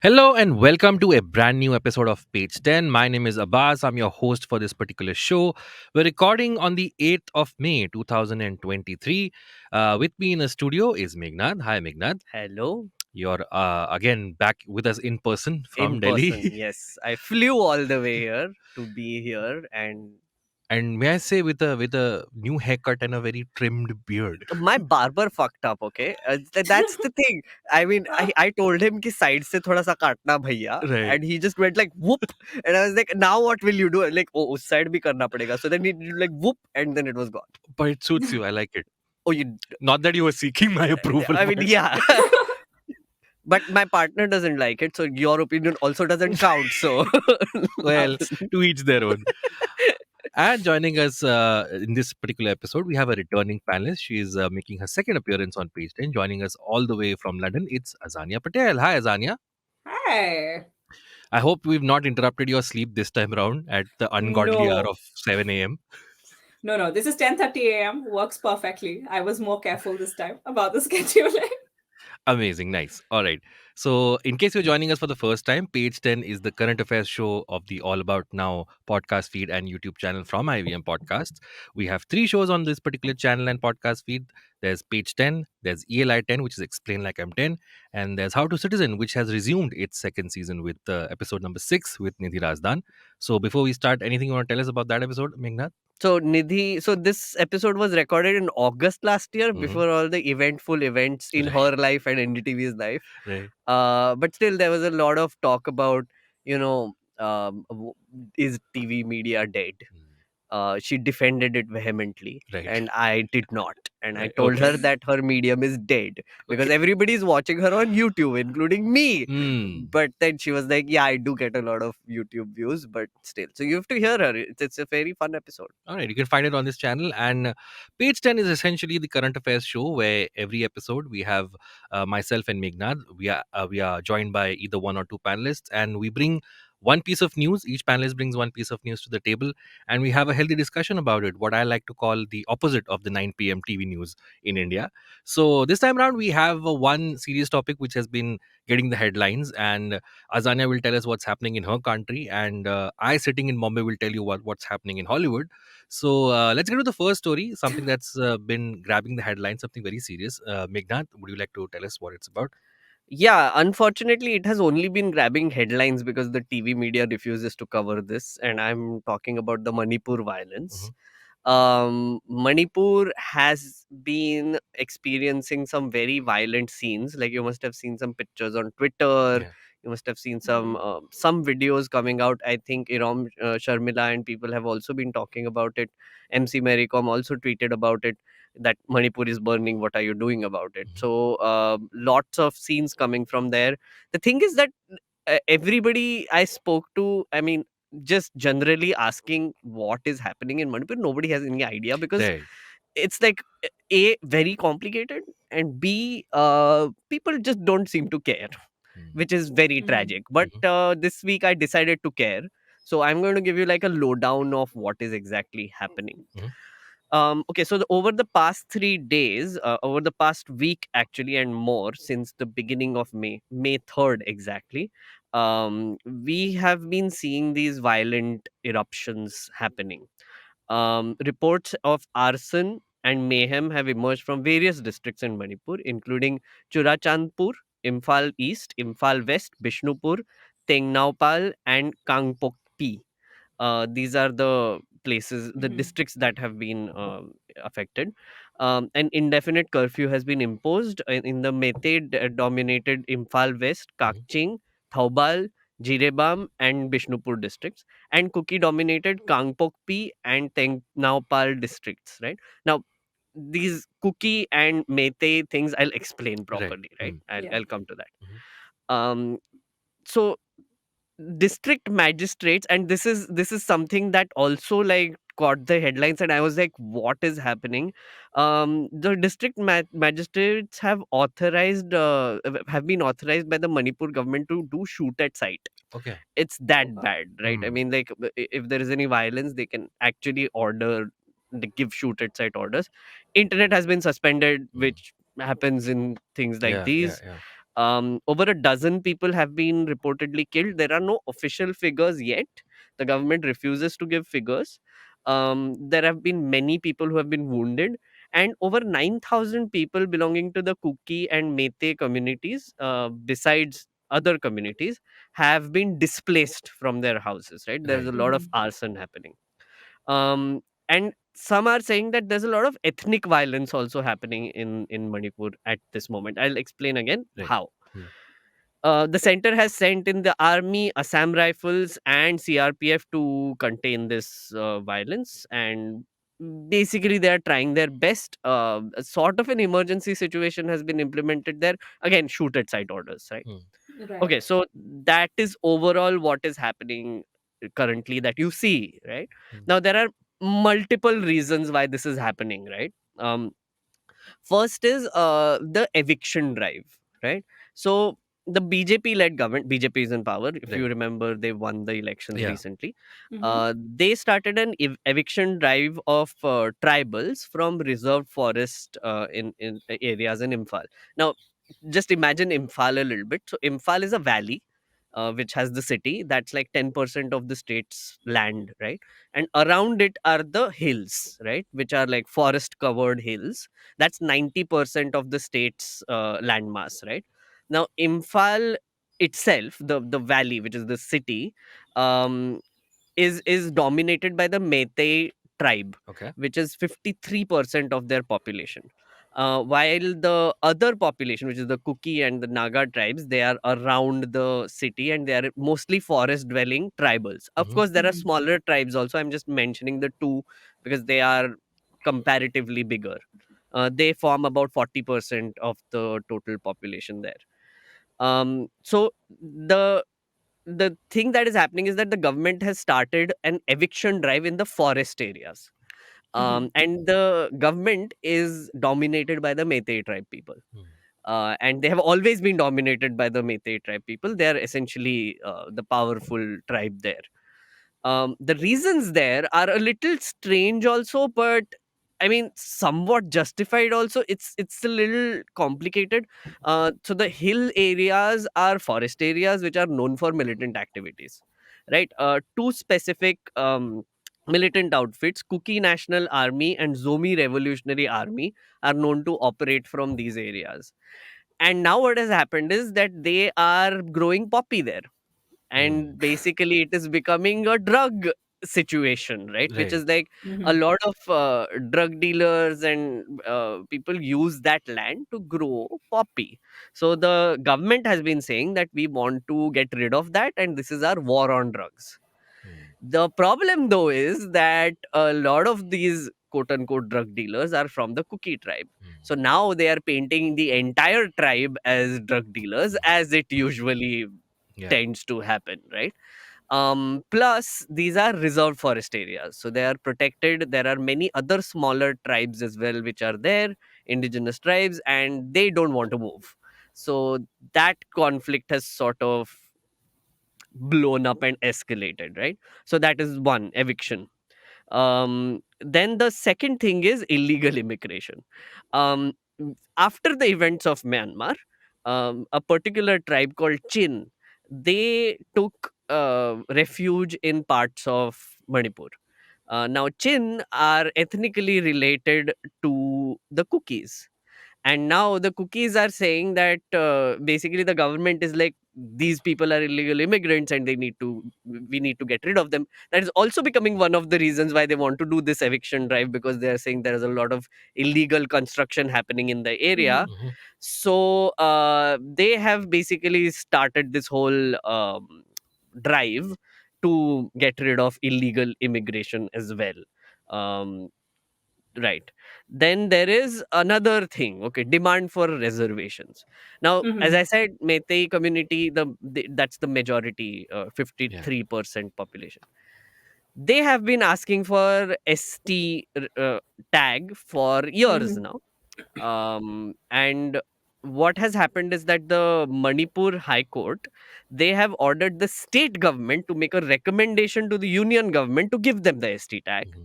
Hello and welcome to a brand new episode of Page 10. My name is Abbas. I'm your host for this particular show. We're recording on the 8th of May 2023. With me in the studio is Meghnad. Hi, Meghnad. Hello, You're again back with us in person in from person. Delhi. Yes, I flew all the way here to be here, and And may I say, with a new haircut and a very trimmed beard. my barber fucked up. Okay, that's the thing. I mean, I told him कि side से थोड़ा सा काटना भैया, Right. and he just went like whoop, and I was like, now what will you do? Like, oh, उस side भी करना पड़ेगा. So then he did like whoop, and then it was gone. But it suits you. I like it. Oh, you. Not that you were seeking my approval, I mean, but yeah. But my partner doesn't like it, so your opinion also doesn't count. So, well, to each their own. And joining us in this particular episode, we have a returning panelist. She is making her second appearance on Page 10, joining us all the way from London. It's Azania Patel. Hi, Azania. Hi. I hope we've not interrupted your sleep this time around at the ungodly hour No, of 7 a.m. no. This is 10:30 a.m. Works perfectly. I was more careful this time about the scheduling. Amazing. Nice. All right. So, in case you're joining us for the first time, Page 10 is the current affairs show of the All About Now podcast feed and YouTube channel from IVM Podcasts. We have three shows on this particular channel and podcast feed. There's Page 10, there's ELI 10, which is Explain Like I'm 10, and there's How to Citizen, which has resumed its second season with episode number 6 with Nidhi Razdan. So, before we start, anything you want to tell us about that episode, Meghnad? So Nidhi, so this episode was recorded in August last year Hmm. before all the eventful events in Right. her life and NDTV's life. Right. But still, there was a lot of talk about, you know, is TV media dead? Mm. She defended it vehemently, Right. and I did not. And I Right. told Okay. her that her medium is dead because Okay. everybody's watching her on YouTube, including me. Mm. But then she was like, "Yeah, I do get a lot of YouTube views, but still." So you have to hear her. It's a very fun episode. All right, you can find it on this channel. And Page 10 is essentially the current affairs show where every episode we have myself and Meghnad. We are joined by either one or two panelists, and we bring one piece of news. Each panelist brings one piece of news to the table, and we have a healthy discussion about it. What I like to call the opposite of the 9 p.m. TV news in India. So this time around, we have one serious topic which has been getting the headlines, and Azania will tell us what's happening in her country, and I, sitting in Bombay, will tell you what's happening in Hollywood. So let's get to the first story, something that's been grabbing the headlines, something very serious. Meghnad, would you like to tell us what it's about? Yeah, unfortunately, it has only been grabbing headlines because the TV media refuses to cover this. And I'm talking about the Manipur violence. Mhm. Manipur has been experiencing some very violent scenes. Like you must have seen some pictures on Twitter. Yeah. You must have seen some videos coming out. I think Iram Sharmila and people have also been talking about it. MC Marycom also tweeted about it that Manipur is burning. What are you doing about it? Mhm. So lots of scenes coming from there. The thing is that everybody I spoke to, I mean, just generally asking what is happening in Manipur, nobody has any idea because Right. it's like a very complicated, and b people just don't seem to care, Mhm. which is very Mhm. tragic. But Mhm. this week I decided to care, so I'm going to give you like a lowdown of what is exactly happening. Mhm. Okay, so over the past 3 days, over the past week actually, and more since the beginning of May 3rd exactly, we have been seeing these violent eruptions happening. Reports of arson and mayhem have emerged from various districts in Manipur, including Churachandpur, Imphal East, Imphal West, Bishnupur, Tengnaupal, and Kangpokpi. These are the places, the Mhm. districts that have been affected. An indefinite curfew has been imposed in the Mete dominated Imphal West, Mhm. Kakching, Thaubal, Jirebam, and Bishnupur districts, and Kuki dominated Kangpokpi and Tengnaupal districts. Right now, these Kuki and Mete things I'll explain Right. properly. Right, Mm. Yeah. I'll come to that. Mhm. Um, so district magistrates, and this is something that also like caught the headlines, and I was like, what is happening? The district magistrates have been authorized by the Manipur government to do shoot at site. Okay. It's that bad, right? I Mm. mean, like, if there is any violence, they can actually they give shoot at site orders. Internet has been suspended, Mm. which happens in things like Yeah. Yeah. these. Yeah. Over a dozen people have been reportedly killed. There are no official figures yet. The government refuses to give figures. There have been many people who have been wounded, and over 9,000 people belonging to the Kuki and Meitei communities, besides other communities, have been displaced from their houses. Right, there's a Right. lot of Mhm. arson happening. And some are saying that there's a lot of ethnic violence also happening in Manipur at this moment. I'll explain again Right. how. Hmm. The center has sent in the army, Assam Rifles, and CRPF to contain this violence. And basically, they are trying their best. A sort of an emergency situation has been implemented there. Again, shoot at sight orders, right? Hmm. Okay, Right. so that is overall what is happening currently that you see, right? Hmm. Now, there are multiple reasons why this is happening, right? First is the eviction drive, right? So the BJP led government, BJP is in power. If you Right. remember, they won the elections Yeah. recently. Mhm. They started an eviction drive of tribals from reserved forest in areas in Imphal. Now, just imagine Imphal a little bit. So Imphal is a valley which has the city that's like 10% of the state's land, right? And around it are the hills, right, which are like forest covered hills. That's 90% of the state's landmass, right? Now Imphal itself, the valley, which is the city, um, is dominated by the Meitei tribe, Okay. which is 53% of their population. While the other population, which is the Kuki and the Naga tribes, they are around the city and they are mostly forest dwelling tribals. Of Hmm. course, there are Mhm. smaller tribes also. I'm just mentioning the two because they are comparatively bigger. They form about 40% of the total population there. So the thing that is happening is that the government has started an eviction drive in the forest areas. Mhm. And the government is dominated by the Meitei tribe people. Hmm. And they have always been dominated by the Meitei tribe people. They are essentially the powerful tribe there. The reasons there are a little strange also, but I mean somewhat justified also. It's a little complicated. So the hill areas are forest areas which are known for militant activities, right? Two specific militant outfits, Kuki National Army and Zomi Revolutionary Army, are known to operate from these areas. And now what has happened is that they are growing poppy there, Hmm. and basically it is becoming a drug situation, right? Which Right. is like a Mhm. lot of drug dealers and people use that land to grow poppy. So the government has been saying that we want to get rid of that and this is our war on drugs. Hmm. The problem though is that a lot of these quote unquote drug dealers are from the Kuki tribe. So Hmm. now they are painting the entire tribe as drug dealers, as it usually Yeah. tends to happen, right? Plus these are reserved forest areas, so they are protected. There are many other smaller tribes as well which are there, indigenous tribes, and they don't want to move. So that conflict has sort of blown up and escalated, right? So that is one, eviction. Then the second thing is illegal immigration. After the events of Myanmar, a particular tribe called Chin, they took refuge in parts of Manipur. Now Chin are ethnically related to the Kukis, and now the Cookies are saying that basically the government is like, these people are illegal immigrants and we need to get rid of them. That is also becoming one of the reasons why they want to do this eviction drive, because they are saying there is a lot of illegal construction happening in the area. Mhm. Hmm. So they have basically started this whole drive to get rid of illegal immigration as well. um, Right. Then there is another thing. Okay, demand for reservations. Now, as Mhm. I said, Meitei community, that's the majority, Yeah. 53% population. They have been asking for ST tag for years Mhm. now. And what has happened is that the Manipur High Court, they have ordered the state government to make a recommendation to the union government to give them the ST tag. Hmm.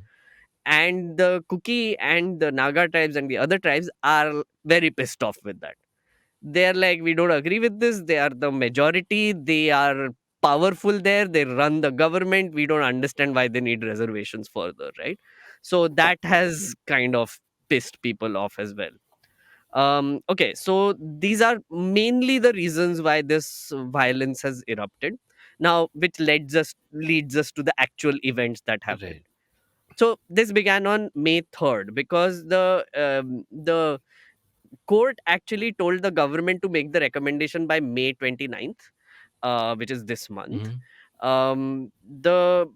And the Kuki and the Naga tribes and the other tribes are very pissed off with that. They're like, we don't agree with this. They are the majority. They are powerful there. They run the government. We don't understand why they need reservations further, right? So that has kind of pissed people off as well. Okay, so these are mainly the reasons why this violence has erupted. Now, which leads us to the actual events that happened. Right. So this began on May 3rd because the court actually told the government to make the recommendation by May 29th, which is this month. Hmm. The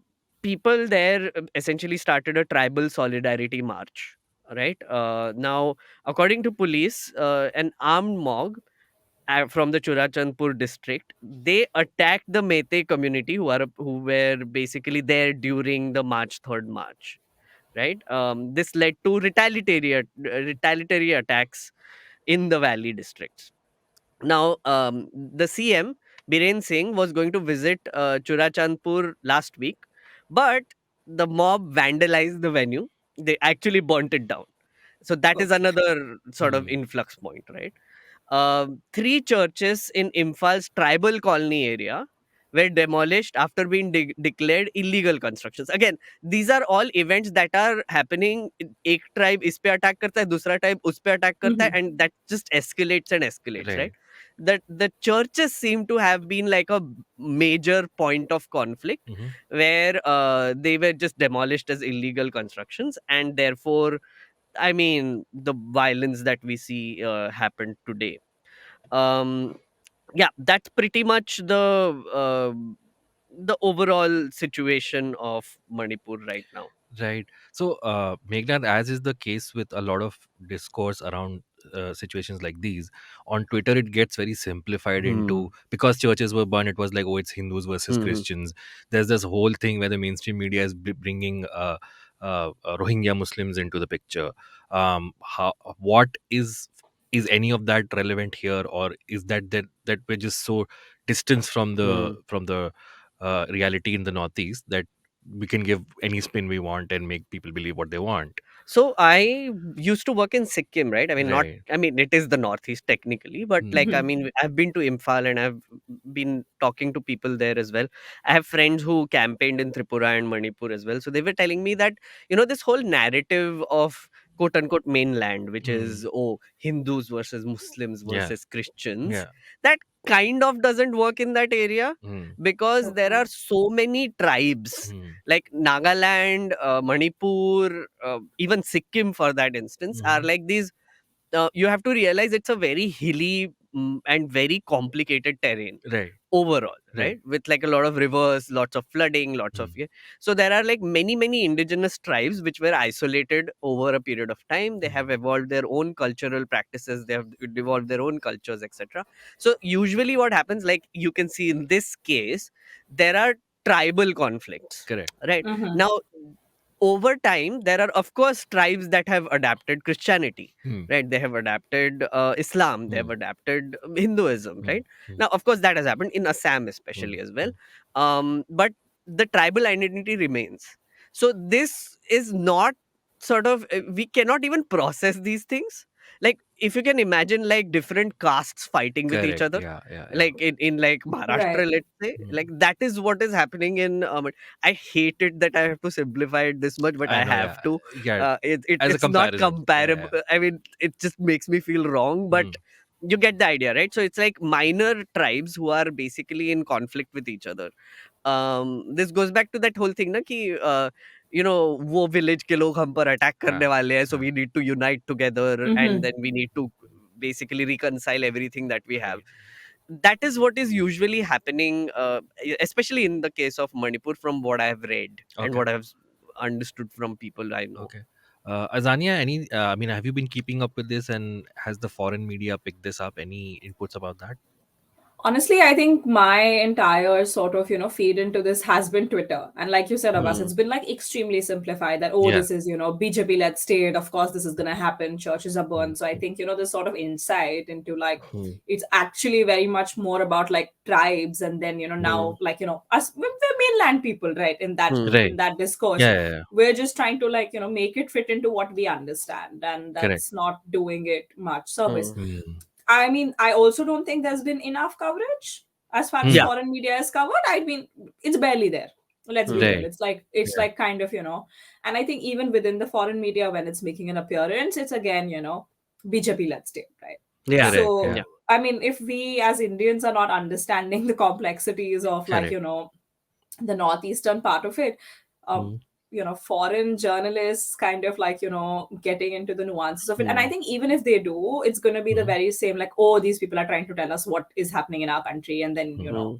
people there essentially started a tribal solidarity march. Right now, according to police, an armed mob from the Churachandpur district, they attacked the Meitei community who were basically there during the March 3rd march. Right, this led to retaliatory attacks in the valley districts. Now, the CM, Biren Singh, was going to visit Churachandpur last week, but the mob vandalized the venue. They actually burnt it down. So that is Okay. another sort of Hmm. influx point, right? Three churches in Imphale's tribal colony area were demolished after being declared illegal constructions. Again, these are all events that are happening. एक tribe इस पे attack करता है, दूसरा tribe उस पे attack करता है, Hmm. and that just escalates and escalates, right? Right. That the churches seem to have been like a major point of conflict, Hmm. where they were just demolished as illegal constructions, and therefore, I mean, the violence that we see happened today. Um, yeah, that's pretty much the overall situation of Manipur right now. Right. So, Meghnad, as is the case with a lot of discourse around situations like these, on Twitter, it gets very simplified Hmm. into, because churches were burned, it was like, oh, it's Hindus versus Hmm. Christians. There's this whole thing where the mainstream media is bringing Rohingya Muslims into the picture. What is any of that relevant here, or is that we're just so distanced from Hmm. the reality in the Northeast that we can give any spin we want and make people believe what they want? So I used to work in Sikkim, right? I mean, not. Right. I mean, it is the Northeast technically, but like, I Hmm. mean, I've been to Imphal and I've been talking to people there as well. I have friends who campaigned in Tripura and Manipur as well. So they were telling me that, this whole narrative of quote unquote mainland, which Hmm. is, oh, Hindus versus Muslims Yeah. versus Christians, Yeah. that kind of doesn't work in that area, Hmm. because there Okay. are so many tribes Hmm. like Nagaland, Manipur, even Sikkim, for that instance, are Hmm. like these. You have to realize it's a very hilly and very complicated terrain Right. overall, Right. right? With like a lot of rivers, lots of flooding, lots of, Hmm. yeah. So there are like many indigenous tribes which were isolated over a period of time. They have Hmm. evolved their own cultural practices. They have evolved their own cultures, etc. So usually, what happens, like you can see in this case, there are tribal conflicts, Correct. right? Hmm. Now, over time, there are of course tribes that have adapted Christianity, Hmm. right? They have adapted Islam, they have Hmm. adapted Hinduism, Hmm. right? Hmm. Now, of course, that has happened in Assam Hmm. especially as well. Hmm. But the tribal identity remains. So this is not sort of, we cannot even process these things. Like, if you can imagine like different castes fighting with each Correct. other, Yeah. Yeah. Yeah. like in like Right. Maharashtra, let's say, Hmm. like that is what is happening in I hate it that I have to simplify it this much, but I I know. have Yeah. to. Yeah. As a It's not comparison. Yeah. comparable. Yeah. I mean, it just makes me feel wrong, but Hmm. you get the idea, right? So it's like minor tribes who are basically in conflict with each other. This goes back to that whole thing na ki वो village के लोग हम पर attack Yeah. करने वाले हैं, so Yeah. we need to unite together, and Hmm. then we need to basically reconcile everything that we have. Right. That is what is usually happening, especially in the case of Manipur, from what I have read and Okay. what I have understood from people I know. Okay. Azania, I mean, have you been keeping up with this, and has the foreign media picked this up? Any inputs about that? Honestly, I think my entire sort of, feed into this has been Twitter. And like you said, Abbas, Hmm. it's been like extremely simplified that, oh, Yeah. this is, BJP led state. Of course, this is going to happen. Churches are Hmm. burned. So I think, this sort of insight into like, Hmm. it's actually very much more about like tribes. And then, Hmm. now like, us, we're mainland people, right? In that, Hmm. in Right. that discourse, Yeah. Yeah. Yeah. we're just trying to like, make it fit into what we understand. And Correct. that's not doing it much service. Hmm. Hmm. I mean, I also don't think there's been enough coverage as far as Hmm. Yeah. foreign media is covered. I mean, it's barely there. Let's be Hmm. real. Right. It's Yeah. like kind of, and I think even within the foreign media, when it's making an appearance, it's again, BJP let's take, right? Yeah. Correct. Yeah. Yeah. So I mean, if we as Indians are not understanding the complexities of like, Correct. the northeastern part of it, um Hmm. foreign journalists kind of like, getting into the nuances of it, and I Hmm. think even if they do, it's going to be the Hmm. very same, like, oh, these people are trying to tell us what is happening in our country, and then, Hmm. Hmm.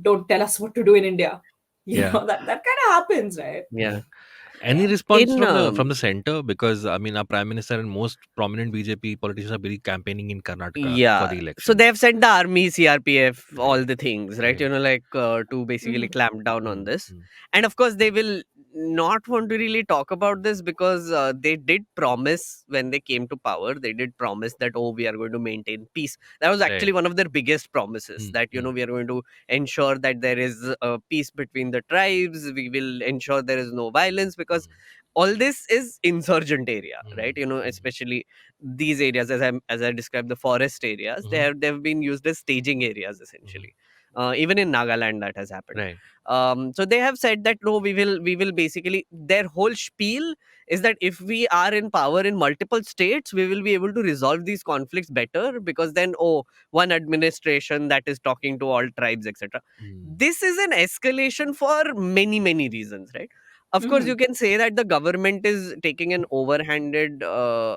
don't tell us what to do in India. Yeah. That kind of happens, right? Yeah. Any response In from the center? Because I mean, our prime minister and most prominent BJP politicians are busy campaigning in Karnataka for Yeah. the So they elections. have sent the army, CRPF, all Right. the things, right? Right. Like to basically Hmm. clamp down on Hmm. this. Hmm. And of course, they will not want to really talk about this because they did promise when they came to power, they did promise that, oh, we are going to maintain peace. That was actually Right. one of their biggest promises Hmm. that, Hmm. we are going to ensure that there is peace between the tribes. We will ensure there is no violence because Hmm. all this is insurgent area, right? Hmm. Hmm. Especially these areas, as I described, the forest areas, Hmm. they've been used as staging areas Hmm. essentially. Even in Nagaland that has happened. Right. So they have said that no, we will basically, their whole spiel is that if we are in power in multiple states, we will be able to resolve these conflicts better because then, oh, one administration that is talking to all tribes, etc. Hmm. This is an escalation for many reasons, right? Of course, Hmm. you can say that the government is taking an overhanded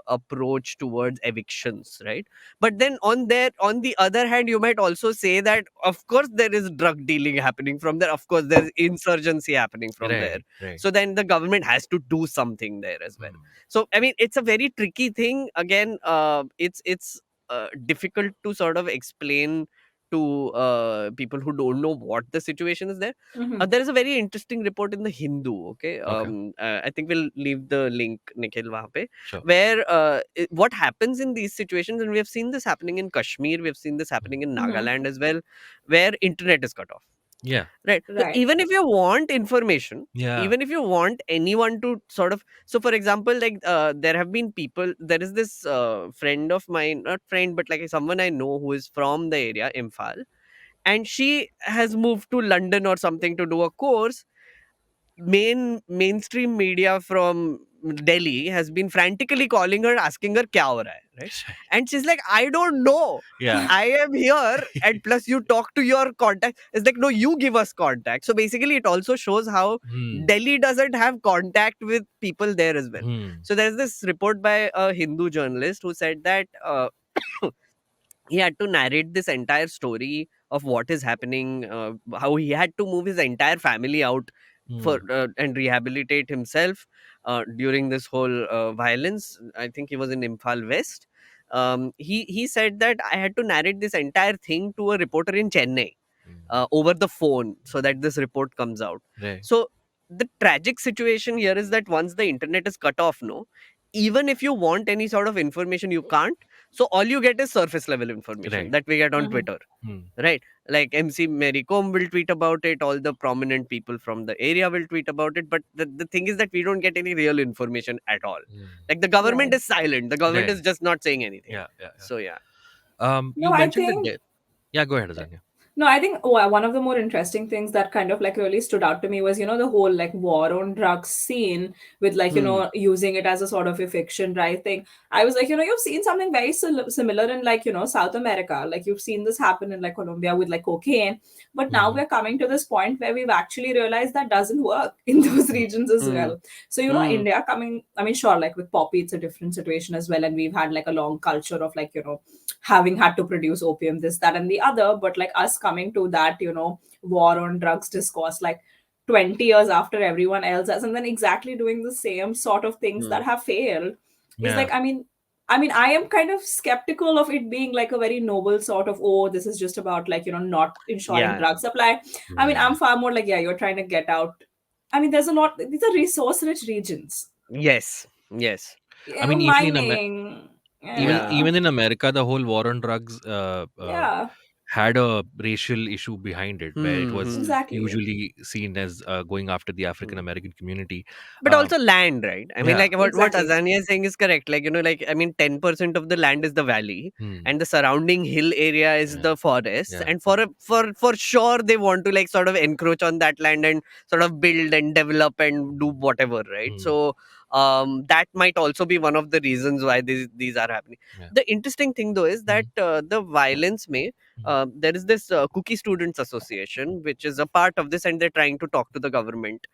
approach towards evictions, right? But then on the other hand, you might also say that of course there is drug dealing happening from there. Of course, there's insurgency happening from there. Right. Right. So then the government has to do something there as well. Hmm. So I mean, it's a very tricky thing. Again, it's difficult to sort of explain to people who don't know what the situation is there. Hmm. There is a very interesting report in the Hindu. Okay, Okay. I think we'll leave the link, Nikhil, wahan pe, Sure. where what happens in these situations, and we have seen this happening in Kashmir, we have seen this Hmm. happening in Hmm. Nagaland as well, where internet is cut off. Yeah. Right. So Right. even if you want information, Yeah. even if you want anyone to sort of, so for example, like there have been people, there is this friend of mine, not friend, but like someone I know who is from the area, Imphal, and she has moved to London or something to do a course. Mainstream media from Delhi has been frantically calling her, asking her kya ho raha hai, right? And she's like, I don't know. Yeah. I am here, and plus you talk to your contact. It's like, no, you give us contact. So basically, it also shows how Hmm. Delhi doesn't have contact with people there as well. Hmm. So there's this report by a Hindu journalist who said that he had to narrate this entire story of what is happening, how he had to move his entire family out for Hmm. and rehabilitate himself during this whole violence. I think he was in Imphal West. He said that I had to narrate this entire thing to a reporter in Chennai Hmm. over the phone so that this report comes out. Right. So the tragic situation here is that once the internet is cut off, no, even if you want any sort of information, you can't. So all you get is surface level information Right. that we get on Hmm. Twitter, Hmm. right? Like MC Mary Kom will tweet about it, all the prominent people from the area will tweet about it, but the thing is that we don't get any real information at all. Hmm. Like the government Right. is silent, the government Right. is just not saying anything. Yeah. Yeah. Yeah. So yeah. No, You I mentioned the think death. Yeah. Go ahead, Azania. No, I think one of the more interesting things that kind of like really stood out to me was, the whole like war on drugs scene with like, Hmm. using it as a sort of a fiction, right? Thing. I was like, you've seen something very similar in like, South America. Like you've seen this happen in like Colombia with like cocaine. But now Hmm. we're coming to this point where we've actually realized that doesn't work in those Hmm. regions as Hmm. well. So, Hmm. India coming, I mean, sure, like with poppy, it's a different situation as well. And we've had like a long culture of like, having had to produce opium, this, that, and the other. But like us coming to that, war on drugs discourse, like 20 years after everyone else has, and then exactly doing the same sort of things Hmm. that have failed is Yeah. like, I mean, I am kind of skeptical of it being like a very noble sort of, oh, this is just about like, not ensuring Yeah. drug supply. I mean, Yeah. I'm far more like, yeah, you're trying to get out. I mean, there's a lot, these are resource rich regions. Yes. Yes. I Yeah, mean, mining. even Yeah. Yeah. in America, the whole war on drugs Yeah. had a racial issue behind it, where it was Hmm. Exactly. usually seen as going after the African Hmm. American community. But Um, also land, right? I mean, yeah. like what Exactly. Azania is saying is correct. Like, like, I mean, 10% of the land is the valley, Hmm. and the surrounding hill area is Yeah. the forest. Yeah. And for sure, they want to like sort of encroach on that land and sort of build and develop and do whatever, right? Hmm. So that might also be one of the reasons why these are happening. Yeah. The interesting thing though is that Hmm. the violence may Hmm. there is this Cookie Students Association, which is a part of this, and they're trying to talk to the government.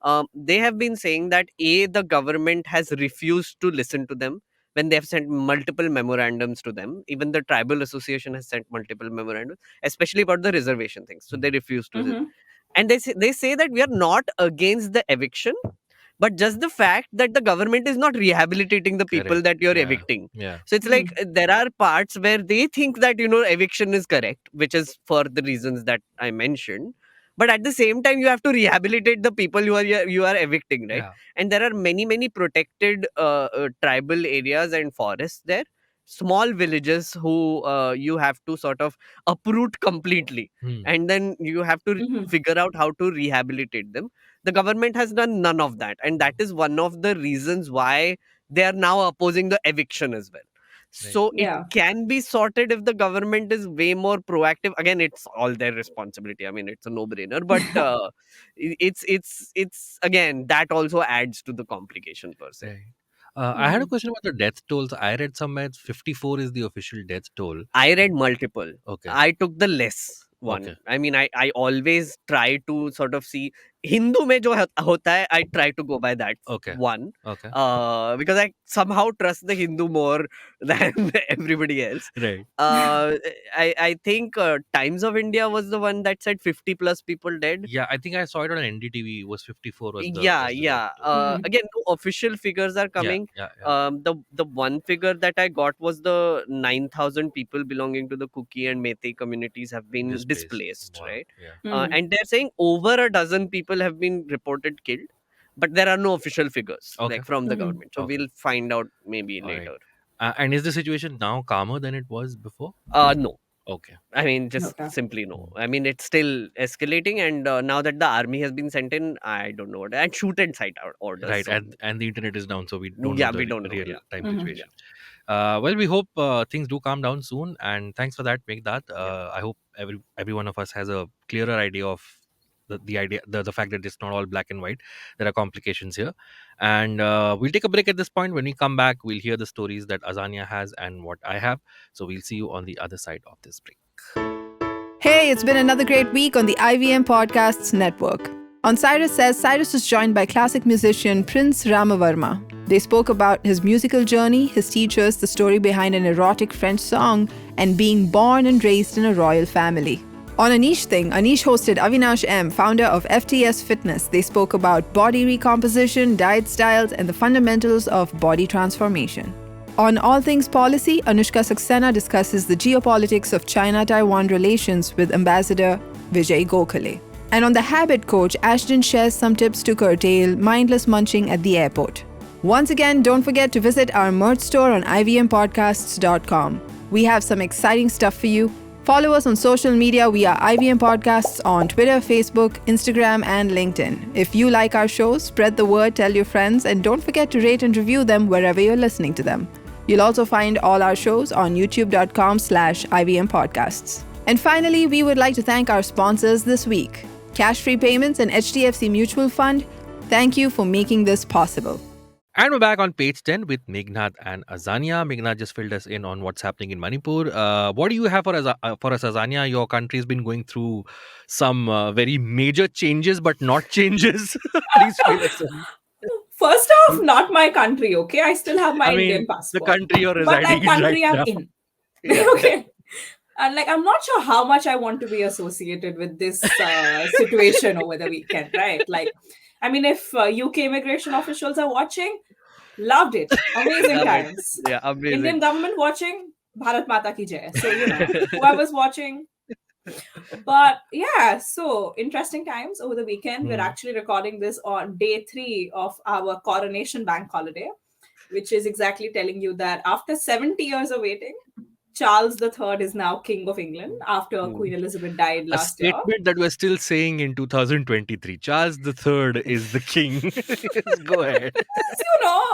Okay. They have been saying that the government has refused to listen to them when they have sent multiple memorandums to them. Even the tribal association has sent multiple memorandums, especially about the reservation things. So they Hmm. refuse to. Mm-hmm. And they say that we are not against the eviction, but just the fact that the government is not rehabilitating the people Correct. that you're Yeah. evicting. Yeah. So it's like there are parts where they think that eviction is correct, which is for the reasons that I mentioned, but at the same time you have to rehabilitate the people you are evicting, right? Yeah. And there are many protected tribal areas and forests there, small villages who you have to sort of uproot completely, Hmm. and then you have to Mm-hmm. figure out how to rehabilitate them. The government has done none of that, and that is one of the reasons why they are now opposing the eviction as well. Right. So it Yeah. can be sorted if the government is way more proactive. Again, it's all their responsibility. I mean, it's a no brainer, but it's again, that also adds to the complication per se. Right. I had a Mm-hmm. question about the death tolls. I read somewhere 54 is the official death toll. I read multiple. Okay. I took the less one. Okay. I mean, I always try to sort of see Hindu mein jo hota hai, I try to go by that Okay. one. Okay. Because I somehow trust the Hindu more than everybody else. Right. Uh, I think Times of India was the one that said 50 plus people dead. Yeah, I think I saw it on NDTV. It was 54 Yeah, was the death yeah. toll. Mm. Again, no official figures are Yeah. coming. Yeah. Yeah. The one figure that I got was the 9,000 people belonging to the Kuki and Meitei communities have been Displaced. displaced, Wow. right? Yeah. Mm. And they're saying over a dozen people have been reported killed, but there are no official figures Okay. like from the Mm. government. So Okay. we'll find out maybe All right. later. And is the situation now calmer than it was before? No. Okay. I mean, just Okay. simply no. Hmm. I mean, it's still escalating, and now that the army has been sent in, I don't know what, and shoot and sight orders. Right. So And the internet is down, so we don't know yeah, the we don't know. real Yeah, time Mm-hmm. yeah, situation. Well, we hope things do calm down soon, and thanks for that, Meghnad. yeah. I hope every one of us has a clearer idea of the idea, the fact that it's not all black and white. There are complications here, and we'll take a break at this point. When we come back, we'll hear the stories that Azania has and what I have. So we'll see you on the other side of this break. Hey, it's been another great week on the IVM Podcasts Network. On Cyrus Says, Cyrus was joined by classic musician Prince Ramavarma. They spoke about his musical journey, his teachers, the story behind an erotic French song, and being born and raised in a royal family. On Anish Thing, Anish hosted Avinash M, founder of FTS Fitness. They spoke about body recomposition, diet styles, and the fundamentals of body transformation. On All Things Policy, Anushka Saxena discusses the geopolitics of China-Taiwan relations with Ambassador Vijay Gokhale. And on The Habit Coach, Ashton shares some tips to curtail mindless munching at the airport. Once again, don't forget to visit our merch store on ivmpodcasts.com. We have some exciting stuff for you. Follow us on social media. We are IVM Podcasts on Twitter, Facebook, Instagram, and LinkedIn. If you like our shows, spread the word, tell your friends, and don't forget to rate and review them wherever you're listening to them. You'll also find all our shows on youtube.com/IVM Podcasts. And finally, we would like to thank our sponsors this week. Cash-free payments and HDFC Mutual Fund, thank you for making this possible. And we're back on page 10 with Meghnad and Azania. Meghnad just filled us in on what's happening in Manipur. What do you have for us, Azania? Your country's been going through some very major changes, but not changes. Please fill us in. First off, not my country, okay? I still have I my Indian mean, the passport. country you're But like residing in right country I'm now. in. Yeah. Okay. And like I'm not sure how much I want to be associated with this situation over the weekend, right? Like, I mean, if UK immigration officials are watching, loved it. Amazing Love it. times. Yeah, amazing. Indian government watching, Bharat Mata ki jai. So, whoever's watching. But yeah, so interesting times over the weekend. We're Hmm. actually recording this on day 3 of our Coronation bank holiday, which is exactly telling you that after 70 years of waiting, Charles III is now King of England after Queen Elizabeth died A last year. statement that we're still saying in 2023. Charles the Third is the king. Yes, go ahead.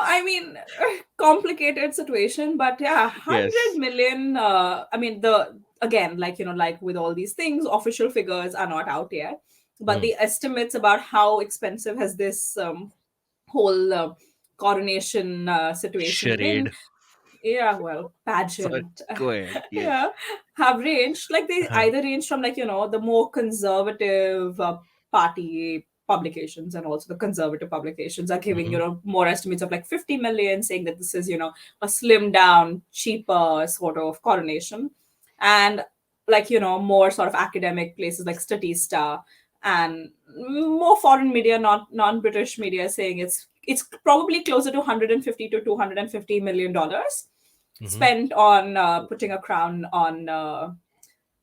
I mean, complicated situation, but yeah, 100 Yes. million. I mean, the again, like with all these things, official figures are not out yet, but Hmm. the estimates about how expensive has this whole coronation situation been. Charade. Yeah, well, Sorry. pageant. Go ahead. Yes. Yeah, have ranged, like they Uh-huh. either range from the more conservative party publications, and also the conservative publications are giving Hmm. more estimates of like 50 million, saying that this is a slim down, cheaper sort of coronation. And more sort of academic places like Statista and more foreign media, not non-British media, saying it's probably closer to 150 to 250 million dollars Hmm. spent on putting a crown on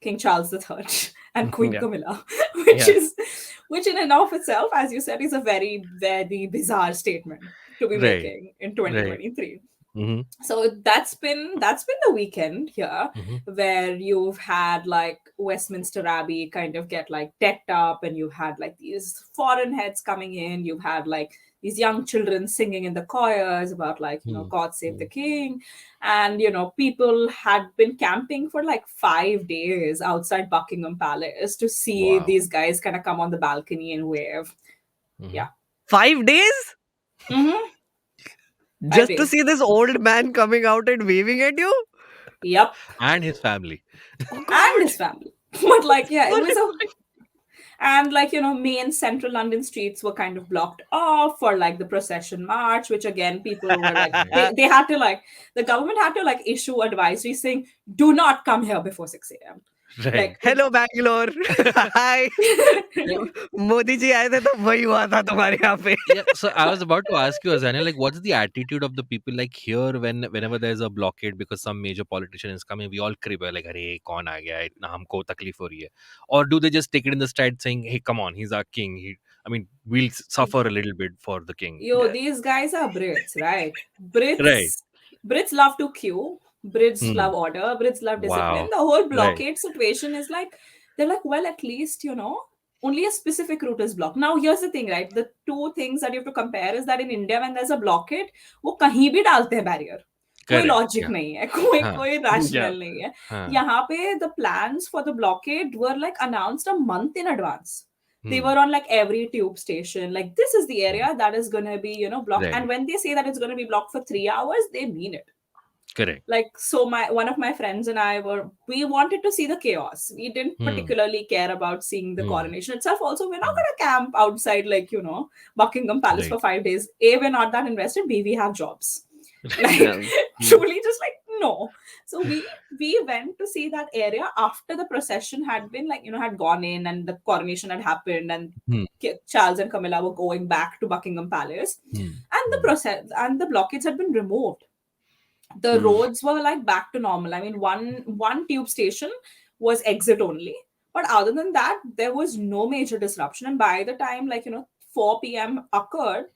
King Charles III and Queen Yeah. Camilla, Yeah. which in and of itself, as you said, is a very, very bizarre statement to be Right. making in Right. 2023. Hmm. So that's been the weekend here, Hmm. where you've had like Westminster Abbey kind of get like decked up, and you've had like these foreign heads coming in, you've had like these young children singing in the choirs about God save the king. And people had been camping for like 5 days outside Buckingham Palace to see Wow. these guys kind of come on the balcony and wave. Hmm. Yeah. 5 days Mm-hmm. five just to days see this old man coming out and waving at you. Yep. And his family. Oh And God! his family. But like, yeah, it was a Horrifying. and main central London streets were kind of blocked off for like the procession march, which again people were like, Right. they had to like, the government had to like issue advisory saying, do not come here before 6 a.m. Right. Like Hello Bangalore. Hi. Like, Modi ji आए थे तो वही हुआ था तुम्हारे यहाँ पे. yeah, so I was about to ask you, Azania, like, what's the attitude of the people like here whenever there's a blockade because some major politician is coming, we all crib like, "Arey, kaun aa gaya? Itna humko takleef ho rahi hai." Or do they just take it in the stride, saying, "Hey, come on, he's our king. I mean, we'll suffer a little bit for the king." yo, these guys are Brits, right? Right. Brits love to queue. Brits Hmm. love order. Brits love discipline. Wow. The whole Right. blockade situation is like, they're like, well, at least, only a specific route is blocked. Now, here's the thing, right? The two things that you have to compare is that in India, when there's a blockade, वो कहीं भी डालते हैं barrier. कोई Correct. Logic Yeah. नहीं है, कोई Huh. कोई Yeah. rational नहीं है. Huh. यहाँ पे the plans for the blockade were like announced a month in advance. They Hmm. were on like every tube station, like this is the area that is going to be blocked. Right. And when they say that it's going to be blocked for 3 hours, they mean it. Correct. Like, so my one of my friends and I we wanted to see the chaos. We didn't Hmm. particularly care about seeing the Hmm. coronation itself. Also, we're not Hmm. going to camp outside like Buckingham Palace for Right. 5 days. A, we're not that invested. B, we have jobs. Like, Yeah. truly just like no. So we went to see that area after the procession had been like had gone in, and the coronation had happened, and Hmm. Charles and Camilla were going back to Buckingham Palace, Hmm. and the Hmm. process and the blockades had been removed. The Hmm. roads were like back to normal. I mean, one tube station was exit only, but other than that, there was no major disruption. And by the time 4 p.m. occurred,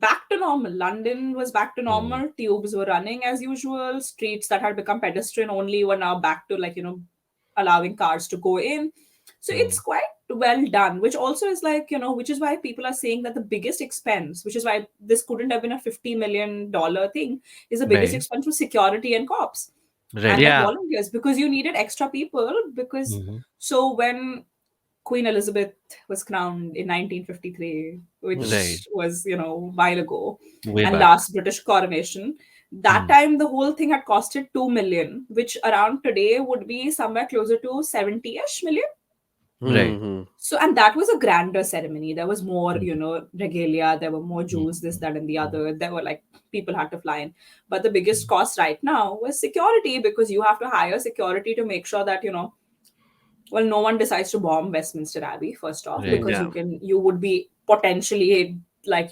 back to normal. London was back to Hmm. normal. Tubes were running as usual. Streets that had become pedestrian only were now back to allowing cars to go in. So Hmm. it's quite well done, which also is which is why people are saying that the biggest expense, which is why this couldn't have been a $50 million thing, is the biggest Right. expense was security and cops Right. and like Yeah. volunteers, because you needed extra people. Because Hmm. so when Queen Elizabeth was crowned in 1953, Right. which was, while ago, Way and back. last British coronation, that Hmm. time the whole thing had costed 2 million, which around today would be somewhere closer to 70-ish million. Right. Hmm. So, and that was a grander ceremony. There was more, Hmm. regalia, there were more Hmm. Jews, this, that, and the Hmm. other. There were like people had to fly in. But the biggest cost right now was security, because you have to hire security to make sure that, well, no one decides to bomb Westminster Abbey, first off, Right. because Yeah. you would be potentially like,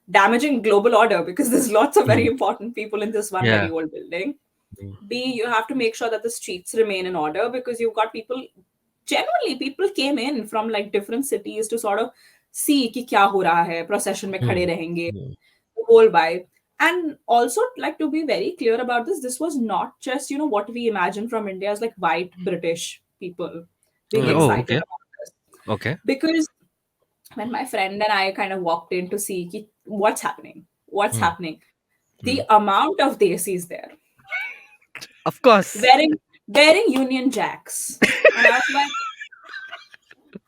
damaging global order, because there's lots of very Hmm. important people in this one Yeah. very old building. Hmm. B, you have to make sure that the streets remain in order, because you've got people, genuinely people came in from like different cities to sort of see कि क्या हो रहा है, procession में खड़े Hmm. रहेंगे, Hmm. the whole vibe. And also, like, to be very clear about this, this was not just, what we imagine from India as like white British people being Hmm. Oh, excited okay. about this. Okay. Because when my friend and I kind of walked in to see what's happening, Hmm. the Hmm. amount of desis there Of course. wearing Union Jacks. And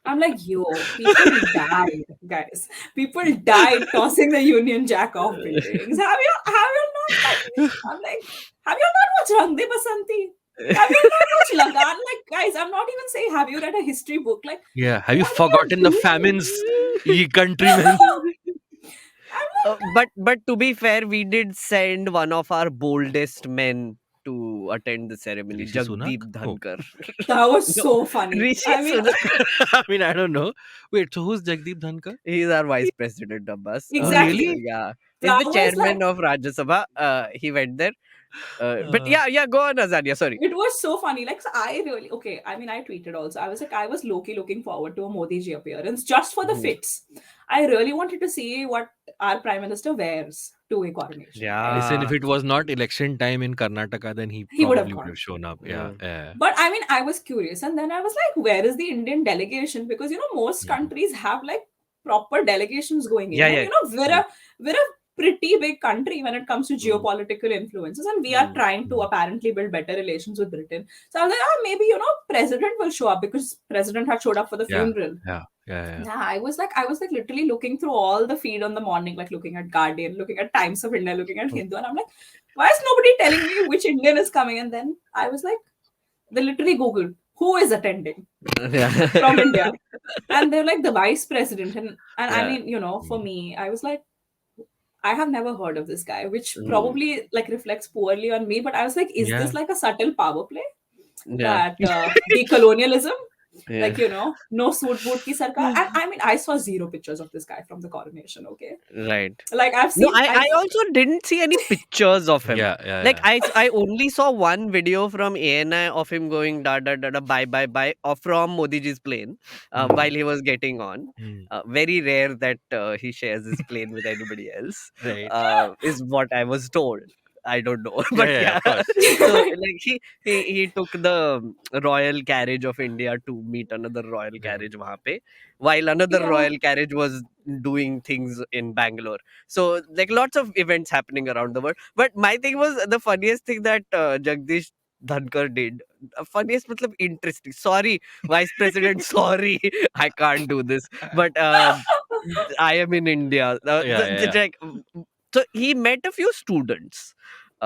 I'm like, yo, people died, guys. People died tossing the Union Jack off buildings. Have you not like me? I'm like, have you not watched Rang De Basanti? Have you not watched Lagan? Like, guys, I'm not even saying have you read a history book? Like, Yeah. Have you what are you forgotten the doing? famines, ye countrymen? I'm like, But to be fair, we did send one of our boldest men to attend the ceremony, Rishi Sunak? Jagdeep Oh. Dhankar. that was No, so funny. Rishi I mean, Sunak. I mean, I don't know. Wait, so who's Jagdeep Dhankar? He's our vice president, Abbas. Oh, So exactly. really? yeah, he's That the was like, chairman of Rajya Sabha. He went there. But Uh, yeah, go on, Azania. Sorry. it was so funny. Like, so I really, okay. I mean, I tweeted also. I was like, I was low-key looking forward to a Modi ji appearance just for the Mhm. fits. I really wanted to see what our prime minister wears to a coronation, right? listen, Yeah. if it was not election time in Karnataka, then he He would have probably would gone. have shown up. Yeah. Mm. Yeah. But I mean, I was curious, and then I was like, where is the Indian delegation? Because most Mhm. countries have like proper delegations going in, Yeah, and yeah. we're a pretty big country when it comes to Mm. geopolitical influences, and we are Mm. trying to Mm. apparently build better relations with Britain. So I was like, maybe president will show up because president had showed up for the Yeah. funeral. Yeah. Yeah. Yeah. Yeah, I was like literally looking through all the feed on the morning, like looking at Guardian, looking at Times of India, looking at Hindu, and I'm like, why is nobody telling me which Indian is coming? And then I was like, they literally Googled who is attending from Yeah. India, and they're like the vice president, and I Yeah. mean, for Mm. me, I was like, I have never heard of this guy, which Mm. probably like reflects poorly on me. But I was like, is Yeah. this like a subtle power play Yeah. that decolonialism? Yeah. Like, no suit boot ki sarkar. And I mean, I saw zero pictures of this guy from the coronation. Okay, Right. like I've No, seen, I I've also didn't see any pictures of him. Yeah. Yeah. Like Yeah. I only saw one video from ANI of him going da da da da bye bye bye from Modi ji's plane while Mm. he was getting on. Mm. Very rare that he shares his plane with anybody else. Right. Is what I was told. I don't know, Yeah. but Yeah. yeah. Of course. So like he took the royal carriage of India to meet another royal Yeah. carriage wahan pe, while another yeah, royal carriage was doing things in Bangalore. So like lots of events happening around the world. But my thing was the funniest thing that Jagdish Dhankar did. Funniest, matlab interesting. Sorry, Vice President. Sorry, I can't do this. But I am in India. Yeah. Yeah. So he met a few students.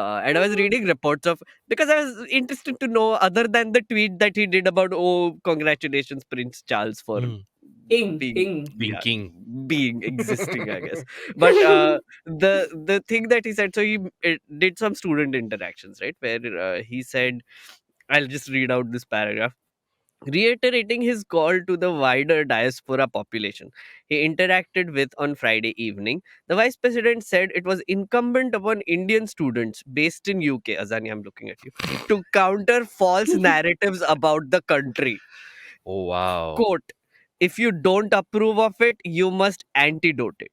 And I was reading reports of because I was interested to know other than the tweet that he did about congratulations Prince Charles for Mm. king, being Being yeah king. being existing I guess. But the thing that he said, so he did some student interactions, right, where he said, I'll just read out this paragraph. Reiterating his call to the wider diaspora population he interacted with on Friday evening, the vice president said it was incumbent upon Indian students based in UK, Azani, I'm looking at you, to counter false narratives about the country. Oh wow. Quote, if you don't approve of it, you must antidote it.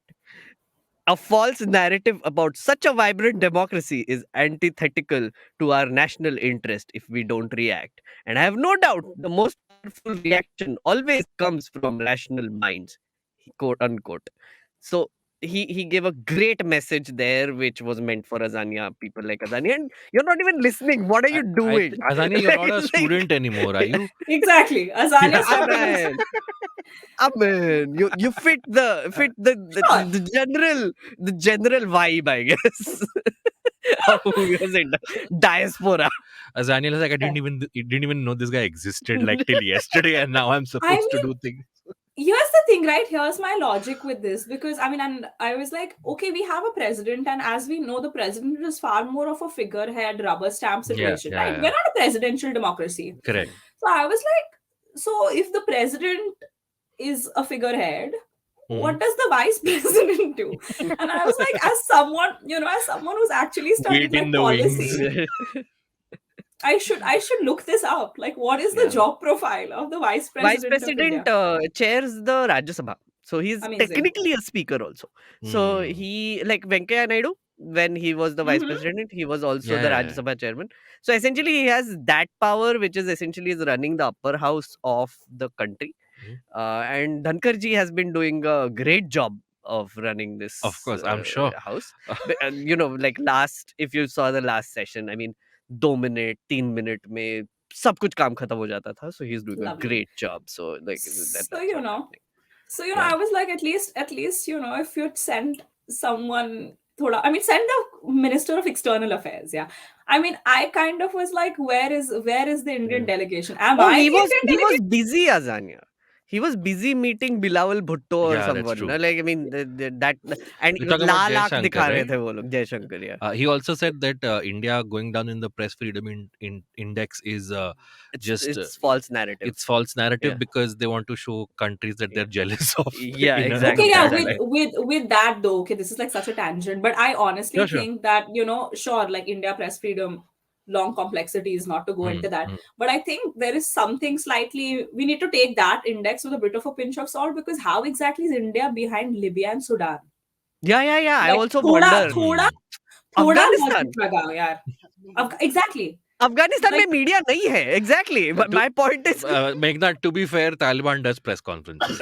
A false narrative about such a vibrant democracy is antithetical to our national interest if we don't react. And I have no doubt the most powerful reaction always comes from rational minds, quote unquote. So he gave a great message there, which was meant for Azania, people like Azania. And you're not even listening. What are you doing? Azania, you're not a student anymore, are you? exactly. Azania Yeah. stopped being. Amen. Amen. You fit Sure. the general vibe, I guess. Of who was in diaspora. Azania is like, I didn't even know this guy existed like till yesterday, and now I'm I supposed to mean, do things. here's the thing, right? Here's my logic with this, because I mean, and I was like, okay, we have a president, and as we know, the president is far more of a figurehead, rubber stamp Yeah. situation, Yeah. right? Yeah. We're not a presidential democracy. Correct. So I was like, so if the president is a figurehead, Mhm. what does the vice president do? And I was like, as someone who's actually studied Wait in like the wings. policy, I should look this up. Like, what is the Yeah. job profile of the vice Vice president of President India? chairs the Rajya Sabha. So he's Amazing. technically a speaker also. So Hmm. he, like Venkaya Naidu, when he was the vice Mhm. president. He was also Yeah, the yeah, Rajya yeah. Sabha chairman. So essentially, he has that power, which is essentially is running the upper house of the country. Mhm. And Dhankarji has been doing a great job of running Of this course, I'm sure. house. You know, like last, if you saw the last session, I mean, 2 minute, 3 minute में सब कुछ काम खत्म हो जाता था. So he's doing a Lovely. great job. So like So, that's what's happening. I was like, at least, if you'd sent someone, I mean, send the Minister of External Affairs. Yeah. I mean, I kind of was like, where is the Indian Yeah. delegation? Am Oh, I the Indian he was delegation? busy, Azania. He was busy meeting Bilawal Bhutto or Yeah, that's someone. true. Like I mean, that and You're talking about लाल आंख Jaishankar, दिखा रहे right? थे वो लोग Jaishankar. Yeah, He also said that India going down in the press freedom index is just it's false narrative. it's false narrative Yeah, because they want to show countries that they're yeah, jealous of yeah, in Okay, exactly, yeah, another exactly. line. with that though, okay, this is like such a tangent, but I honestly Sure, sure. think that, sure, like India press freedom, long complexities, not to go Hmm, into that, hmm. but I think there is something slightly, we need to take that index with a bit of a pinch of salt, because how exactly is India behind Libya and Sudan? Yeah. I Like, also thoda, wonder. thoda, Hmm. thoda Afghanistan, logic laga, yaar. Exactly. Afghanistan Like, में media नहीं है. Exactly. But To my point is, Meghnad, to be fair, Taliban does press conferences.